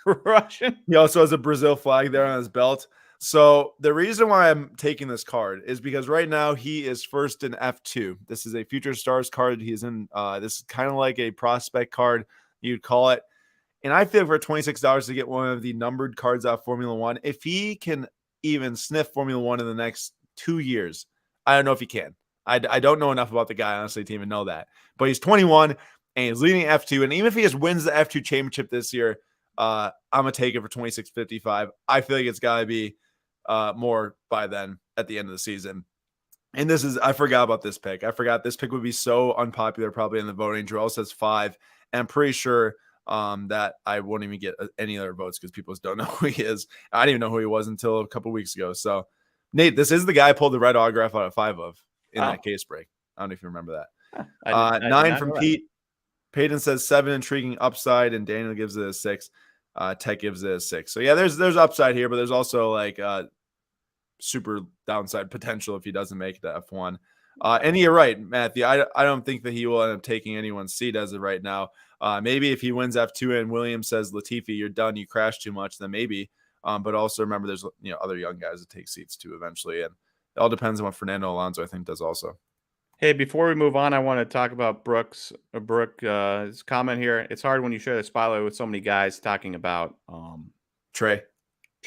Russian.
He also has a Brazil flag there on his belt. So the reason why I'm taking this card is because right now he is first in F2. This is a Future Stars card. He's in. This is kind of like a prospect card, you'd call it. And I feel for $26 to get one of the numbered cards out of Formula One, if he can even sniff Formula One in the next 2 years, I don't know if he can. I don't know enough about the guy, honestly, to even know that. But he's 21 and he's leading F2. And even if he just wins the F2 championship this year, I'm going to take it for $26.55. I feel like it's got to be more by then at the end of the season. And I forgot about this pick. I forgot this pick would be so unpopular probably in the voting. Joel says 5. And I'm pretty sure that I won't even get any other votes because people just don't know who he is. I didn't even know who he was until a couple weeks ago. So, Nate, this is the guy I pulled the red autograph out of 5 of in that case break. I don't know if you remember that.
I
9 from Pete. Peyton says 7, intriguing upside, and Daniel gives it a 6. Tech gives it a 6. So, yeah, there's upside here, but there's also like super downside potential if he doesn't make it to F1. And you're right, Matthew. I don't think that he will end up taking anyone's seat as of right now. Maybe if he wins F2 and Williams says, Latifi, you're done, you crashed too much, then maybe. But also remember there's other young guys that take seats too eventually. And it all depends on what Fernando Alonso, I think, does also.
Hey, before we move on, I want to talk about Brooke's comment here. It's hard when you share the spotlight with so many guys talking about
Trey.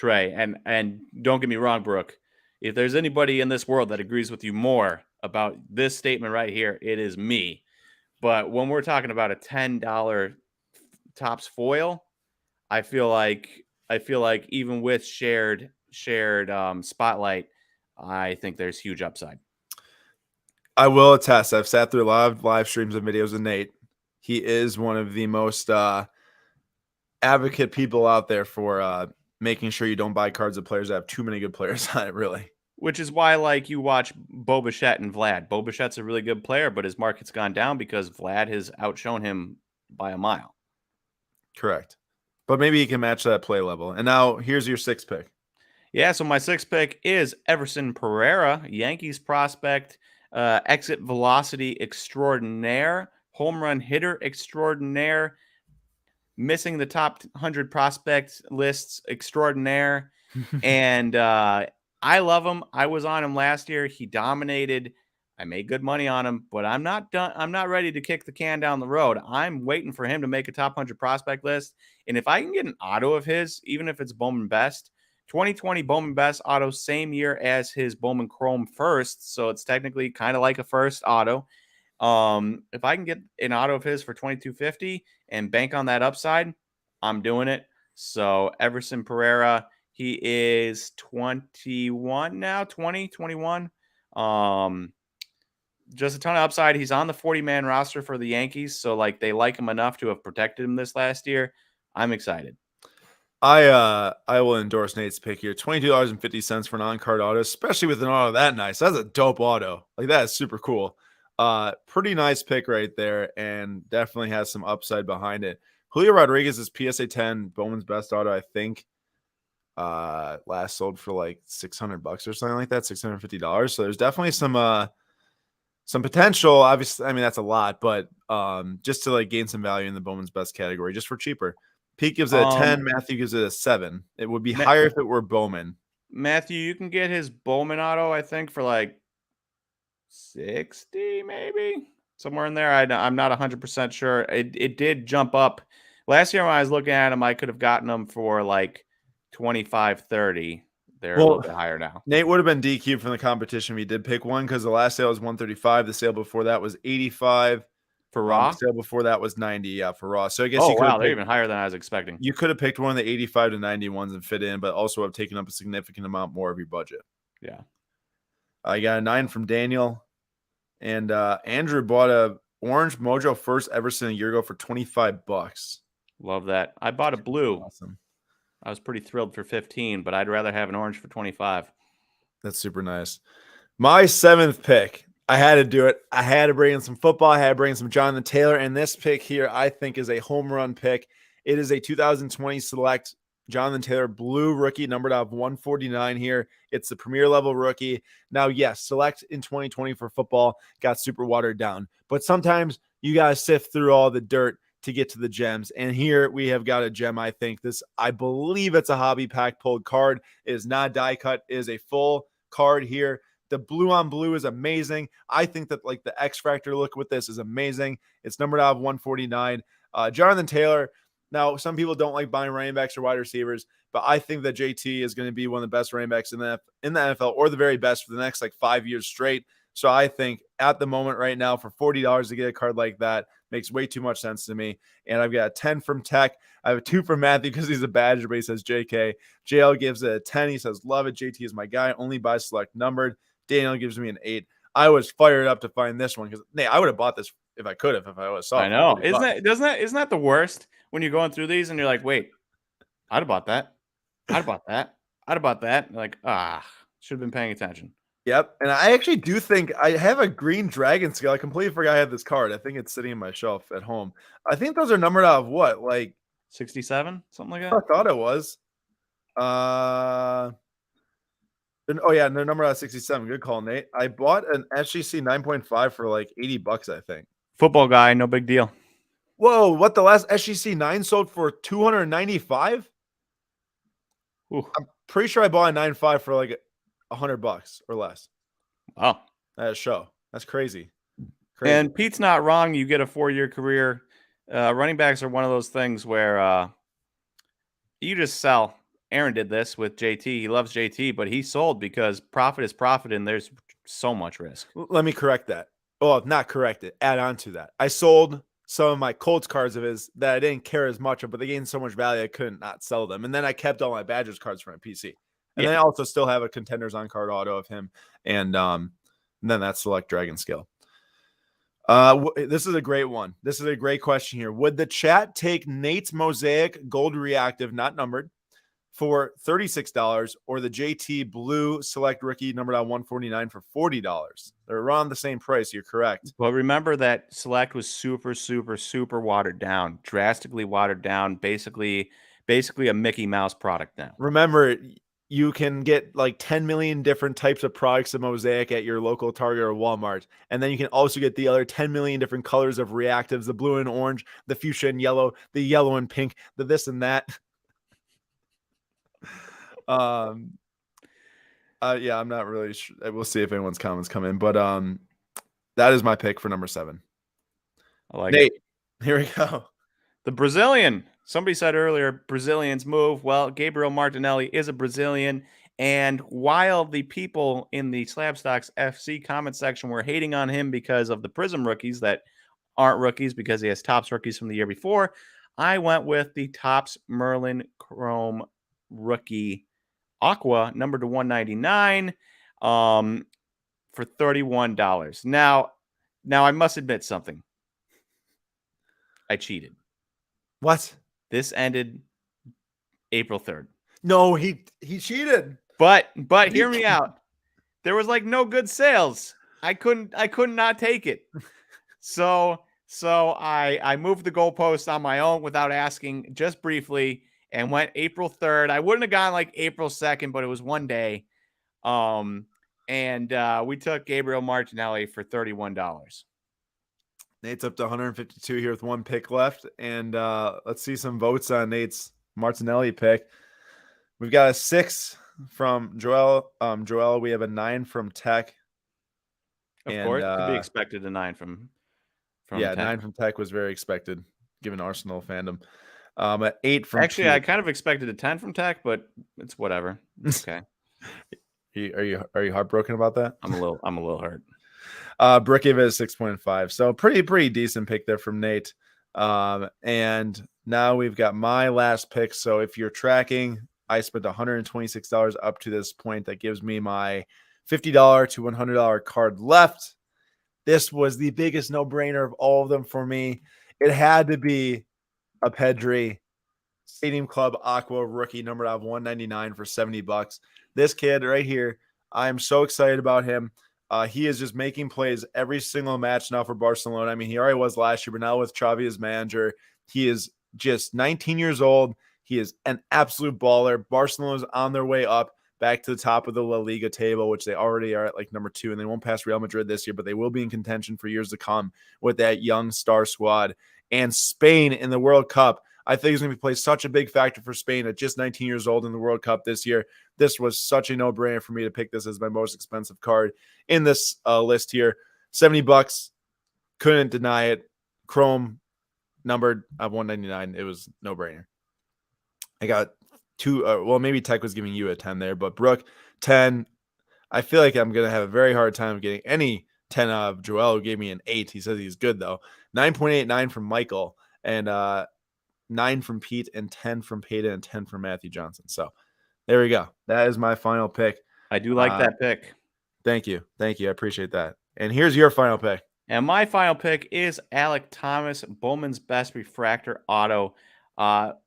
And don't get me wrong, Brooke. If there's anybody in this world that agrees with you more about this statement right here, it is me. But when we're talking about a $10 tops foil, I feel like even with shared spotlight, I think there's huge upside.
I will attest. I've sat through a lot of live streams and videos with Nate. He is one of the most advocate people out there for making sure you don't buy cards of players that have too many good players on it, really.
Which is why, like, you watch Bo Bichette and Vlad. Bo Bichette's a really good player, but his market's gone down because Vlad has outshone him by a mile.
Correct. But maybe he can match that play level. And now here's your 6th pick.
Yeah, so my 6th pick is Everson Pereira, Yankees prospect, exit velocity extraordinaire, home run hitter extraordinaire, missing the top 100 prospect lists extraordinaire. And I love him. I was on him last year. He dominated. I made good money on him, but I'm not done. I'm not ready to kick the can down the road. I'm waiting for him to make a top 100 prospect list. And if I can get an auto of his, even if it's Bowman Best, 2020 Bowman Best auto, same year as his Bowman Chrome first. So it's technically kind of like a first auto. If I can get an auto of his for $22.50 and bank on that upside, I'm doing it. So Everson Pereira, he is 21 now, 21. Just a ton of upside. He's on the 40-man roster for the Yankees, so like they like him enough to have protected him this last year. I'm excited.
I will endorse Nate's pick here. $22.50 for an on-card auto, especially with an auto that nice. That's a dope auto. Like, that is super cool. Pretty nice pick right there, and definitely has some upside behind it. Julio Rodriguez is PSA 10 Bowman's Best auto, I think. Last sold for like $600 or something like that, $650. So there's definitely some potential. Obviously, I mean, that's a lot, but just to like gain some value in the Bowman's Best category, just for cheaper. Pete gives it a 10. Matthew gives it a 7. It would be higher if it were Bowman.
Matthew, you can get his Bowman auto, I think, for like 60, maybe somewhere in there. I'm not 100% sure. It did jump up last year when I was looking at him. I could have gotten them for like 25, 30. They're a little bit higher now.
Nate would have been DQ'd from the competition if he did pick one, because the last sale was 135. The sale before that was 85.
For Raw?
The sale before that was 90, yeah, for Raw. So I guess
they're even higher than I was expecting.
You could have picked one of the 85 to 90 ones and fit in, but also have taken up a significant amount more of your budget.
Yeah.
I got a 9 from Daniel. And Andrew bought a Orange Mojo First Everson a year ago for $25.
Love that. I bought a blue.
Awesome.
I was pretty thrilled for 15, but I'd rather have an orange for 25.
That's super nice. My 7th pick, I had to do it. I had to bring in some football. I had to bring in some Jonathan Taylor. And this pick here, I think, is a home run pick. It is a 2020 select Jonathan Taylor blue rookie, numbered out of 149 here. It's the premier level rookie. Now, yes, select in 2020 for football got super watered down. But sometimes you got to sift through all the dirt to get to the gems. And here we have got a gem. I believe it's a hobby pack pulled card. It is not die cut. It is a full card here. The blue on blue is amazing. I think that like the X Factor look with this is amazing. It's numbered out of 149. Jonathan Taylor. Now, some people don't like buying running backs or wide receivers, but I think that JT is going to be one of the best running backs in the NFL, or the very best for the next like 5 years straight. So I think at the moment right now, for $40 to get a card like that makes way too much sense to me. And I've got a 10 from Tech. I have a 2 from Matthew because he's a Badger, but he says JK. JL gives it a 10. He says, love it. JT is my guy. Only buy select numbered. Daniel gives me an 8. I was fired up to find this one because I would have bought this if I could have, if I was saw it.
I know. Isn't that the worst when you're going through these and you're like, wait, I'd have bought that. I'd have bought that. I'd have bought that. You're like, should have been paying attention.
Yep. And I actually do think I have a green dragon scale. I completely forgot I had this card. I think it's sitting in my shelf at home. I think those are numbered out of what? Like
67? Something like that?
I thought it was. Yeah, they're numbered out of 67. Good call, Nate. I bought an SGC 9.5 for like $80, I think.
Football guy, no big deal.
Whoa, what the last SGC 9 sold for 295? I'm pretty sure I bought a 9.5 for like $100 or less.
Wow.
At a show. That's crazy.
And Pete's not wrong. You get a 4-year career. Running backs are one of those things where you just sell. Aaron did this with JT. He loves JT, but he sold because profit is profit, and there's so much risk.
Let me correct that. Well, not correct it. Add on to that. I sold some of my Colts cards of his that I didn't care as much of, but they gained so much value I couldn't not sell them. And then I kept all my Badgers cards for my PC. And then I also still have a Contenders on card auto of him. And then that select Dragon Scale. This is a great one. This is a great question here. Would the chat take Nate's Mosaic Gold Reactive, not numbered, for $36, or the JT Blue Select Rookie numbered on 149 for $40? They're around the same price. You're correct.
But remember that Select was super, super, super watered down, drastically watered down, basically a Mickey Mouse product now.
Remember, you can get like 10 million different types of products of Mosaic at your local Target or Walmart. And then you can also get the other 10 million different colors of reactives, the blue and orange, the fuchsia and yellow, the yellow and pink, the this and that. I'm not really sure. We'll see if anyone's comments come in, but that is my pick for number 7.
I like
Nate,
it.
Here we go.
The Brazilian. Somebody said earlier, Brazilians move. Well, Gabriel Martinelli is a Brazilian. And while the people in the SlabStox FC comment section were hating on him because of the Prism rookies that aren't rookies because he has Topps rookies from the year before, I went with the Topps Merlin Chrome rookie Aqua, number to 199, for $31. Now I must admit something. I cheated.
What?
This ended April 3rd.
No, he cheated.
But hear me out. There was like no good sales. I couldn't not take it. So I moved the goalpost on my own without asking, just briefly, and went April 3rd. I wouldn't have gone like April 2nd, but it was one day. And we took Gabriel Martinelli for $31.
Nate's up to 152 here with one pick left. And let's see some votes on Nate's Martinelli pick. We've got a 6 from Joel. We have a 9 from Tech.
Of course, could be expected a 9 from
Tech. 9 from Tech was very expected, given Arsenal fandom. At 8 from
Actually, I kind of expected a 10 from Tech, but it's whatever. It's okay.
Are you heartbroken about that?
I'm a little hurt.
Brick gave it a 6.5. So pretty decent pick there from Nate. And now we've got my last pick. So if you're tracking, I spent $126 up to this point. That gives me my $50 to $100 card left. This was the biggest no-brainer of all of them for me. It had to be a Pedri Stadium Club Aqua rookie numbered out of 199 for $70. This kid right here, I am so excited about him. He is just making plays every single match now for Barcelona. I mean, he already was last year, but now with Xavi as manager, he is just 19 years old. He is an absolute baller. Barcelona's on their way up back to the top of the La Liga table, which they already are at like number 2, and they won't pass Real Madrid this year, but they will be in contention for years to come with that young star squad. and Spain in the World Cup. I think he's going to play such a big factor for Spain at just 19 years old in the World Cup this year. This was such a no-brainer for me to pick this as my most expensive card in this list here. $70, couldn't deny it. Chrome numbered at 199. It was no-brainer. I got two. Well, maybe Tech was giving you a 10 there, but Brooke 10. I feel like I'm going to have a very hard time getting any 10 out of Joel, who gave me an 8. He says he's good, though. 9.89 from Michael, and 9 from Pete, and 10 from Peyton, and 10 from Matthew Johnson. So there we go. That is my final pick.
I do like that pick.
Thank you. I appreciate that. And here's your final pick.
And my final pick is Alec Thomas, Bowman's Best Refractor Auto.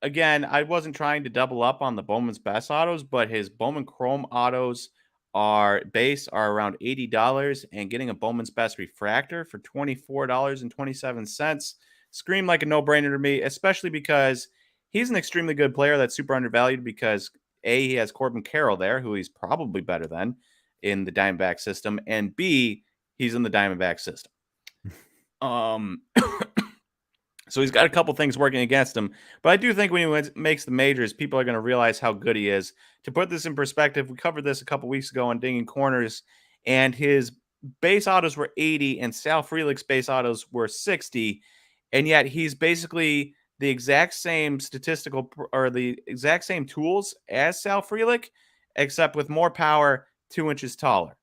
Again, I wasn't trying to double up on the Bowman's Best autos, but his Bowman Chrome autos are around $80, and getting a Bowman's Best Refractor for $24.27 screamed like a no-brainer to me, especially because he's an extremely good player that's super undervalued because A, he has Corbin Carroll there, who he's probably better than in the Diamondback system, and B, he's in the Diamondback system. So he's got a couple things working against him, but I do think when he makes the majors, people are going to realize how good he is. To put this in perspective, we covered this a couple weeks ago on Dinging Corners, and his base autos were 80 and Sal Frelick's base autos were 60, and yet he's basically the exact same statistical or the exact same tools as Sal Frelick, except with more power, 2 inches taller.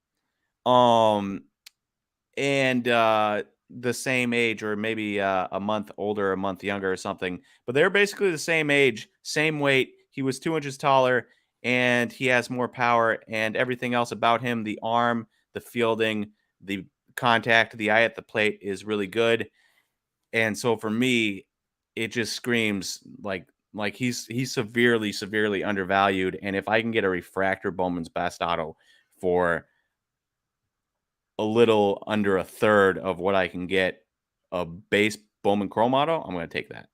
The same age, or maybe a month older, a month younger or something, but they're basically the same age, same weight. He was 2 inches taller, and he has more power, and everything else about him, the arm, the fielding, the contact, the eye at the plate is really good. And so for me, it just screams like he's severely undervalued. And if I can get a refractor Bowman's Best auto for a little under a third of what I can get a base Bowman Chrome auto, I'm going to take that.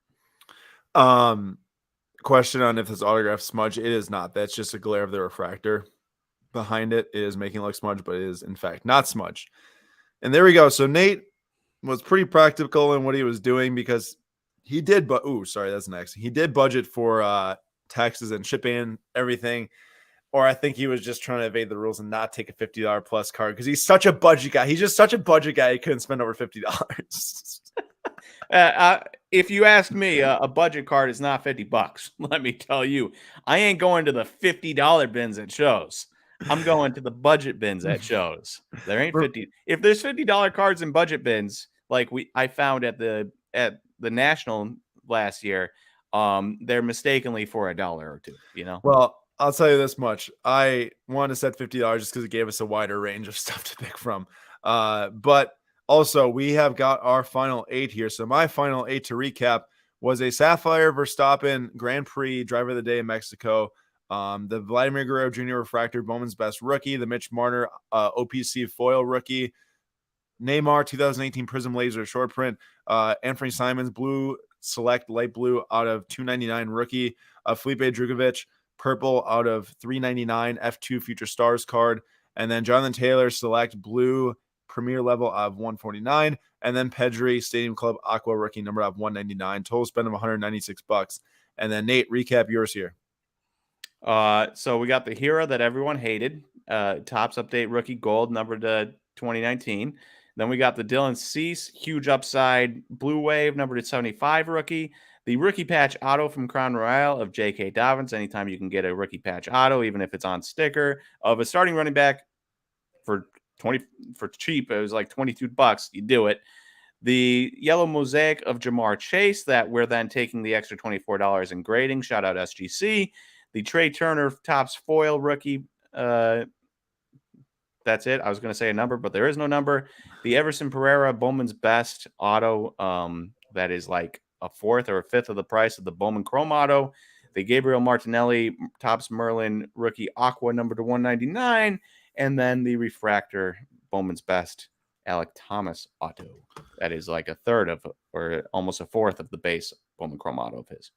Question on if this autograph smudge. It is not. That's just a glare of the refractor behind it. It is making it look smudge, but it is in fact not smudge. And there we go. So Nate was pretty practical in what he was doing because he did. But that's next. He did budget for taxes and shipping and everything. Or I think he was just trying to evade the rules and not take a $50 plus card because he's such a budget guy. He's just such a budget guy. He couldn't spend over $50.
If you ask me, a budget card is not $50. Let me tell you, I ain't going to the $50 bins at shows. I'm going to the budget bins at shows. There ain't 50. If there's $50 cards in budget bins, like I found at the National last year, they're mistakenly for $1 or $2. You know.
Well, I'll tell you this much. I wanted to set $50 just because it gave us a wider range of stuff to pick from. But also, we have got our final 8 here. So my final 8 to recap was a Sapphire Verstappen Grand Prix Driver of the Day in Mexico, the Vladimir Guerrero Jr. Refractor Bowman's Best Rookie, the Mitch Marner OPC Foil Rookie, Neymar 2018 Prism Laser Short Print, Anthony Simons Blue Select Light Blue out of 299 Rookie, Felipe Drugovich Purple out of 399 F2 Future Stars card, and then Jonathan Taylor Select Blue Premier Level of 149, and then Pedri Stadium Club Aqua Rookie number of 199. Total spend of $196. And then Nate, recap yours here.
So we got the hero that everyone hated, Topps Update Rookie Gold numbered to 2019. Then we got the Dylan Cease Huge Upside Blue Wave numbered to 75 Rookie. The rookie patch auto from Crown Royale of J.K. Dobbins. Anytime you can get a rookie patch auto, even if it's on sticker, of a starting running back for cheap, it was like $22. You do it. The yellow mosaic of Jamar Chase that we're then taking the extra $24 in grading. Shout out SGC. The Trey Turner Topps Foil Rookie. That's it. I was going to say a number, but there is no number. The Everson Pereira Bowman's Best auto. That is like a fourth or a fifth of the price of the Bowman Chrome auto. The Gabriel Martinelli Topps Merlin Rookie Aqua number to 199. And then the refractor Bowman's Best Alec Thomas auto. That is like a third of, or almost a fourth of the base Bowman Chrome auto of his.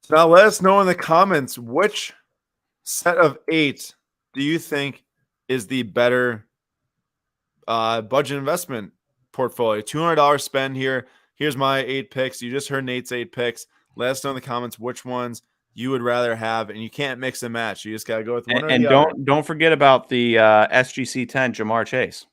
So now let us know in the comments which set of 8 do you think is the better budget investment portfolio. $200 spend here. Here's my 8 picks. You just heard Nate's 8 picks. Let us know in the comments which ones you would rather have, and you can't mix and match. You just got to go with one or
And
the other.
don't forget about the SGC 10 Jamar Chase.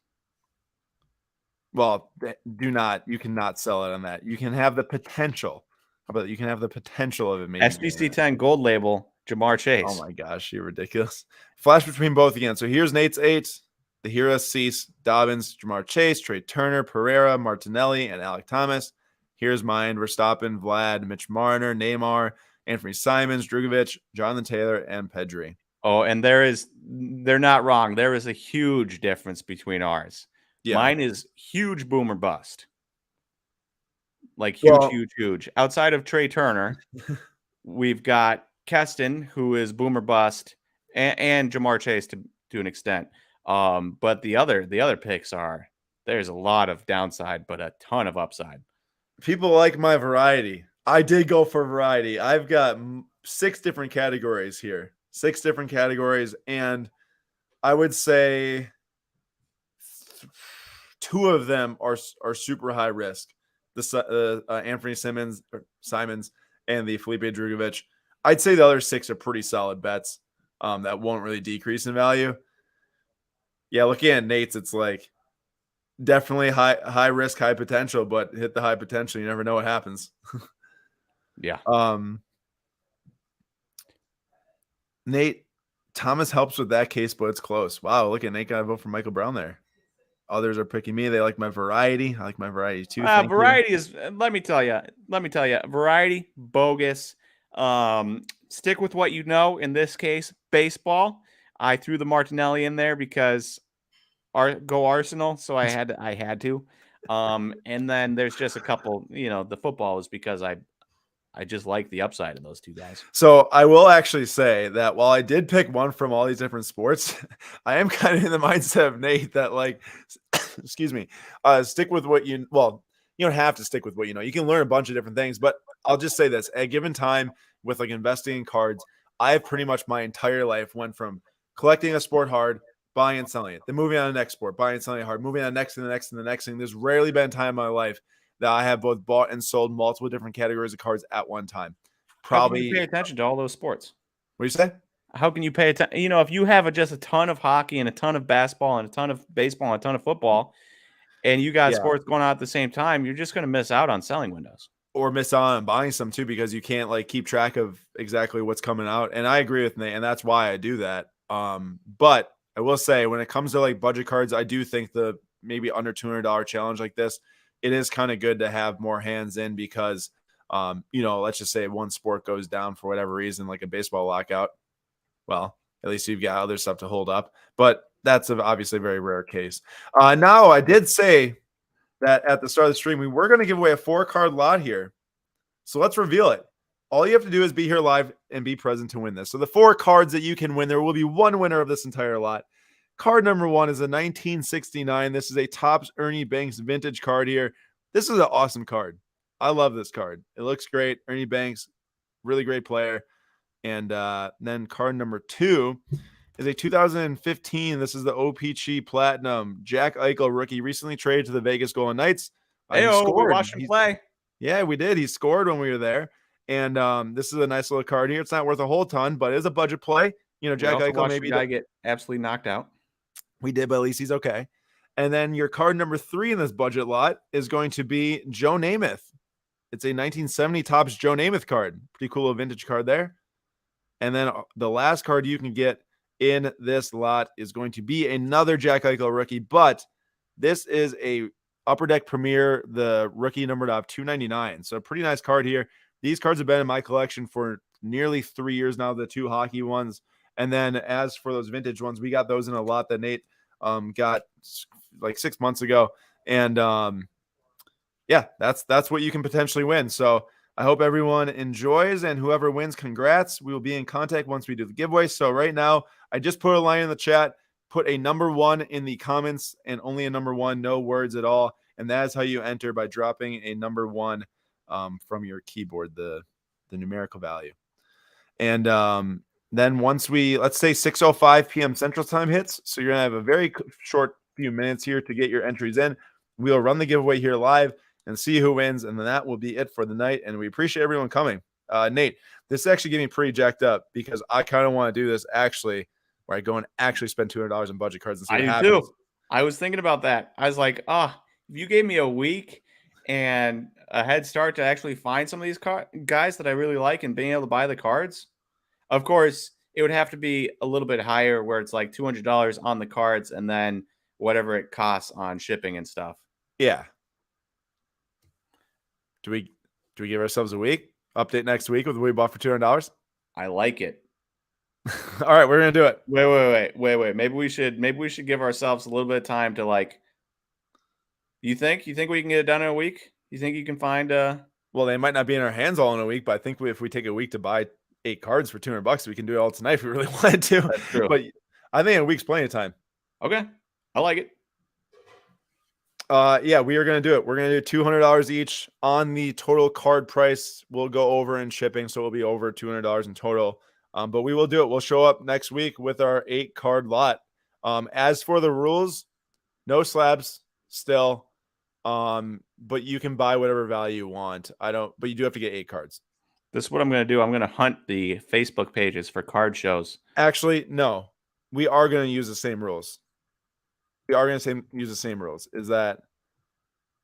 Well, you cannot sell it on that. You can have the potential. How about that? You can have the potential of it maybe.
SGC 10 gold label Jamar Chase.
Oh my gosh, you're ridiculous. Flash between both again. So here's Nate's 8. The Heroes, Cease, Dobbins, Jamar Chase, Trey Turner, Pereira, Martinelli, and Alec Thomas. Here's mine: Verstappen, Vlad, Mitch Marner, Neymar, Anthony Simons, Drugovic, Jonathan Taylor, and Pedri.
Oh, and they're not wrong. There is a huge difference between ours. Yeah. Mine is huge boom or bust. Like huge. Outside of Trey Turner, we've got Keston, who is boom or bust, and Jamar Chase to an extent. But the other picks there's a lot of downside, but a ton of upside.
People like my variety. I did go for variety. I've got 6 different categories here. 6 different categories, and I would say 2 of them are super high risk. The Anthony Simons and the Felipe Drugovic. I'd say the other 6 are pretty solid bets that won't really decrease in value. Yeah, looking at Nate's, it's like definitely high risk, high potential, but hit the high potential. You never know what happens.
Yeah.
Nate, Thomas helps with that case, but it's close. Wow, look at Nate got to vote for Michael Brown there. Others are picking me. They like my variety. I like my variety too.
Variety is, let me tell you, variety, bogus. Stick with what you know. In this case, baseball. I threw the Martinelli in there because go Arsenal. So I had to. And then there's just a couple, the football is because I just like the upside of those 2 guys.
So I will actually say that while I did pick one from all these different sports, I am kind of in the mindset of Nate that, like, excuse me, stick with what you don't have to stick with what you know. You can learn a bunch of different things, but I'll just say this: at a given time with like investing in cards, I've pretty much my entire life went from collecting a sport hard, buying and selling it, then moving on to the next sport, buying and selling it hard, moving on to the next and the next and the next thing. There's rarely been a time in my life that I have both bought and sold multiple different categories of cards at one time. Probably.
How can you pay attention to all those sports?
What do you say?
How can you pay attention? If you have just a ton of hockey and a ton of basketball and a ton of baseball and a ton of football, and you got sports going on at the same time, you're just going to miss out on selling windows.
Or miss out on buying some too, because you can't like keep track of exactly what's coming out. And I agree with Nate, and that's why I do that. But I will say, when it comes to like budget cards, I do think the maybe under $200 challenge like this, it is kind of good to have more hands in because, let's just say one sport goes down for whatever reason, like a baseball lockout. Well, at least you've got other stuff to hold up, but that's obviously a very rare case. Now, I did say that at the start of the stream, we were going to give away a 4-card lot here. So let's reveal it. All you have to do is be here live and be present to win this. So the 4 cards that you can win, there will be one winner of this entire lot. Card number 1 is a 1969. This is a Topps Ernie Banks vintage card here. This is an awesome card. I love this card. It looks great. Ernie Banks, really great player. And then card number 2 is a 2015. This is the OPC Platinum. Jack Eichel, rookie, recently traded to the Vegas Golden Knights.
We watched him play.
Yeah, we did. He scored when we were there. And this is a nice little card here. It's not worth a whole ton, but it is a budget play. Jack Eichel maybe
get absolutely knocked out.
We did, but at least he's okay. And then your card number 3 in this budget lot is going to be Joe Namath. It's a 1970 Topps Joe Namath card. Pretty cool vintage card there. And then the last card you can get in this lot is going to be another Jack Eichel rookie, but this is a Upper Deck Premier, the rookie numbered off 299. So a pretty nice card here. These cards have been in my collection for nearly 3 years now, the 2 hockey ones. And then as for those vintage ones, we got those in a lot that Nate got like 6 months ago. And that's what you can potentially win. So I hope everyone enjoys, and whoever wins, congrats. We will be in contact once we do the giveaway. So right now, I just put a line in the chat, put a number 1 in the comments, and only a number 1, no words at all. And that is how you enter, by dropping a number 1 from your keyboard, the numerical value. And then once let's say 6:05 p.m. Central Time hits, so you're going to have a very short few minutes here to get your entries in. We'll run the giveaway here live. and see who wins. And then that will be it for the night. And we appreciate everyone coming. Nate, this is actually getting pretty jacked up because I kind of want to do this actually, where I go and actually spend $200 on budget cards and see
I
what
do
happens.
too. I was thinking about that. I was like, if you gave me a week and a head start to actually find some of these guys that I really like and being able to buy the cards, of course, it would have to be a little bit higher where it's like $200 on the cards and then whatever it costs on shipping and stuff.
Yeah. Do we give ourselves a week? Update next week with what we bought for $200?
I like it.
All right, we're gonna do it.
Wait. Maybe we should give ourselves a little bit of time to like. You think we can get it done in a week? You think you can find
Well, they might not be in our hands all in a week, but I think if we take a week to buy 8 cards for $200, we can do it all tonight if we really wanted to.
That's true.
But I think a week's plenty of time.
Okay, I like it.
Yeah, we are going to do it. We're going to do $200 each on the total card price. We'll go over in shipping, so it'll be over $200 in total. But we will do it. We'll show up next week with our 8 card lot. As for the rules, no slabs still. But you can buy whatever value you want. But you do have to get 8 cards.
This is what I'm going to do. I'm going to hunt the Facebook pages for card shows.
Actually, no. We are going to use the same rules. We are going to use the same rules. Is that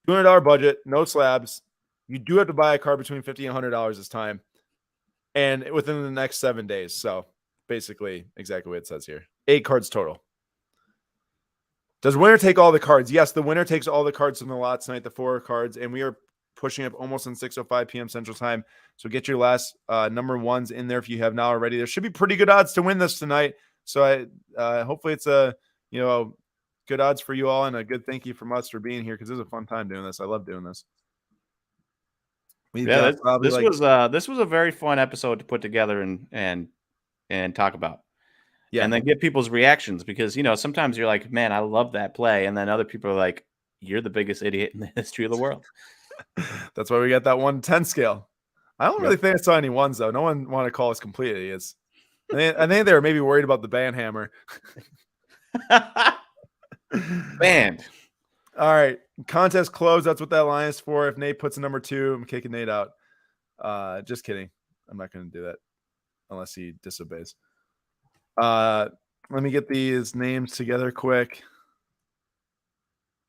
$200 budget, no slabs. You do have to buy a card between $50 and $100 this time, and within the next 7 days. So basically, exactly what it says here. 8 cards total. Does winner take all the cards? Yes, the winner takes all the cards from the lot tonight, the 4 cards, and we are pushing up almost in 6:05 p.m. Central Time. So get your last number ones in there if you have not already. There should be pretty good odds to win this tonight. So hopefully it's a good odds for you all and a good thank you from us for being here because it was a fun time doing this. I love doing this.
This was a very fun episode to put together and talk about. Yeah. And then get people's reactions because, sometimes you're like, man, I love that play. And then other people are like, you're the biggest idiot in the history of the world.
That's why we got that 1-10 scale. I don't really think I saw any ones, though. No one wanted to call us complete idiots. I think they were maybe worried about the ban hammer.
Banned.
All right. Contest closed. That's what that line is for. If Nate puts a number 2, I'm kicking Nate out. Just kidding. I'm not going to do that unless he disobeys. Let me get these names together quick.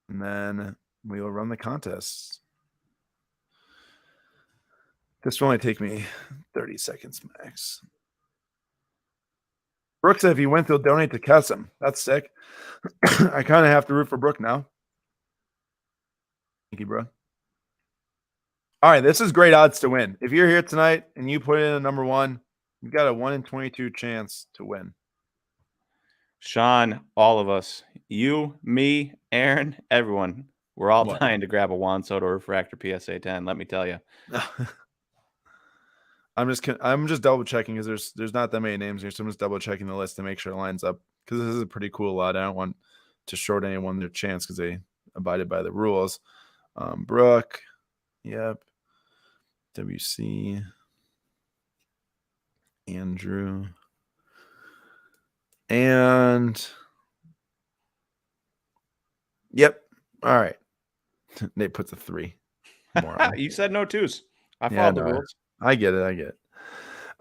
And then we will run the contest. This will only take me 30 seconds max. Brooke said if he wins, he'll donate to Kesem. That's sick. I kind of have to root for Brooke now. Thank you, bro. All right, this is great odds to win. If you're here tonight and you put in a number 1, you've got a 1 in 22 chance to win.
Sean, all of us, you, me, Aaron, everyone, we're all dying to grab a Juan Soto refractor PSA 10. Let me tell you.
I'm just double checking because there's not that many names here, so I'm just double checking the list to make sure it lines up because this is a pretty cool lot. I don't want to short anyone their chance because they abided by the rules. Brooke, yep. WC, Andrew, and yep. All right. Nate puts a 3.
You said no 2s. I followed the rules.
I get it.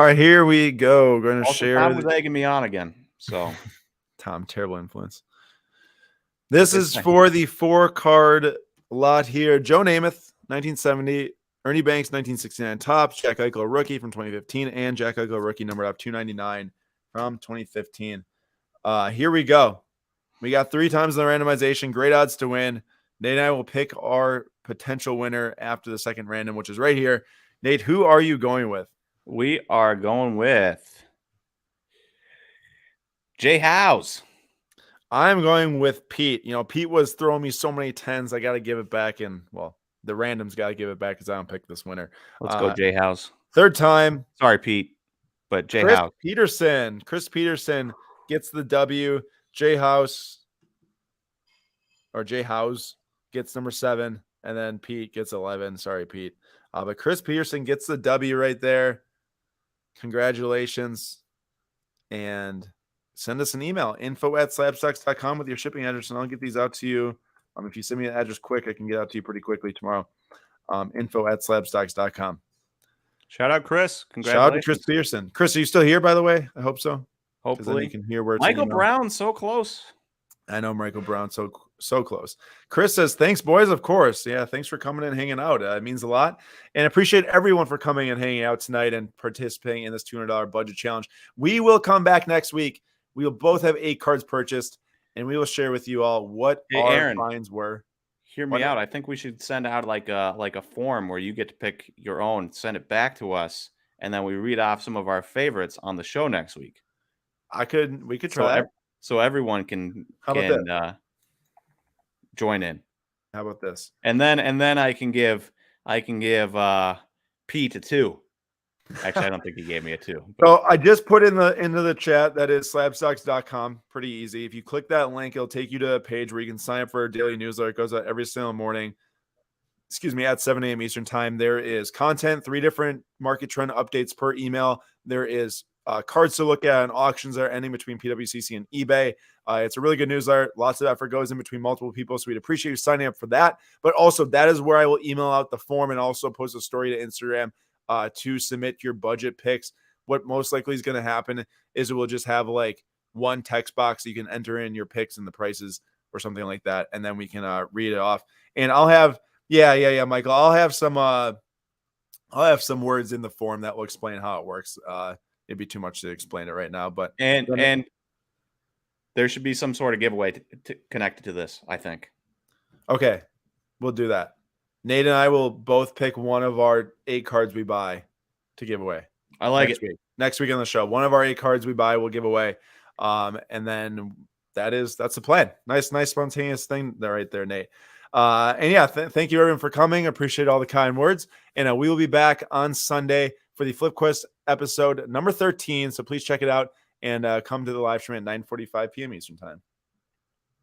All right, here we go. We're going to share.
Tom was egging me on again. So,
Tom, terrible influence. This is for the 4-card lot here. Joe Namath, 1970. Ernie Banks, 1969 tops. Jack Eichel, rookie from 2015. And Jack Eichel, rookie number up 299 from 2015. Here we go. We got 3 times in the randomization. Great odds to win. Nate and I will pick our potential winner after the second random, which is right here. Nate, who are you going with?
We are going with Jay House.
I'm going with Pete. Pete was throwing me so many 10s. I got to give it back. And, the random's got to give it back because I don't pick this winner.
Let's go Jay House.
3rd time.
Sorry, Pete, but Jay
Chris
House.
Chris Peterson gets the W. Jay House gets number 7. And then Pete gets 11. Sorry, Pete. But Chris Peterson gets the W right there. Congratulations. And send us an email, info@slabstox.com with your shipping address, and I'll get these out to you. If you send me the address quick, I can get out to you pretty quickly tomorrow. info@slabstox.com.
Shout out Chris.
Shout out to
Congratulations.
Chris Pearson. Chris, are you still here, by the way? I hope so. Because then you
Hopefully.
can hear where it's
Michael Brown, so close.
I know Michael Brown, so close. Chris says, thanks, boys, of course. Yeah, thanks for coming and hanging out. It means a lot. And appreciate everyone for coming and hanging out tonight and participating in this $200 budget challenge. We will come back next week. We will both have 8 cards purchased, and we will share with you all what our
Aaron,
finds were.
Hear me out. I think we should send out like a form where you get to pick your own, send it back to us, and then we read off some of our favorites on the show next week.
We could try that.
So everyone can join in.
How about this?
And then I can give Pete a 2. Actually, I don't think he gave me a 2.
So I just put into the chat, that is slabstox.com. Pretty easy. If you click that link, it'll take you to a page where you can sign up for our daily newsletter. It goes out every single morning. At 7 a.m. Eastern time. There is content, 3 different market trend updates per email. There is cards to look at and auctions that are ending between PWCC and eBay. It's a really good newsletter. Lots of effort goes in between multiple people, so we'd appreciate you signing up for that. But also, that is where I will email out the form and also post a story to Instagram to submit your budget picks. What most likely is going to happen is it will just have like one text box. You can enter in your picks and the prices or something like that, and then we can read it off. And I'll have Michael, I'll have some words in the form that will explain how it works. It'd be too much to explain it right now, but
and there should be some sort of giveaway connected to this, I think.
Okay, we'll do that. Nate and I will both pick one of our 8 cards we buy to give away.
I like it.
Next week on the show, one of our 8 cards we buy, we'll give away. And then that's the plan. Nice spontaneous thing there right there, Nate. Thank you everyone for coming. Appreciate all the kind words. And we will be back on Sunday for the Flip Quest episode number 13. So please check it out and come to the live stream at 9:45 p.m. Eastern time.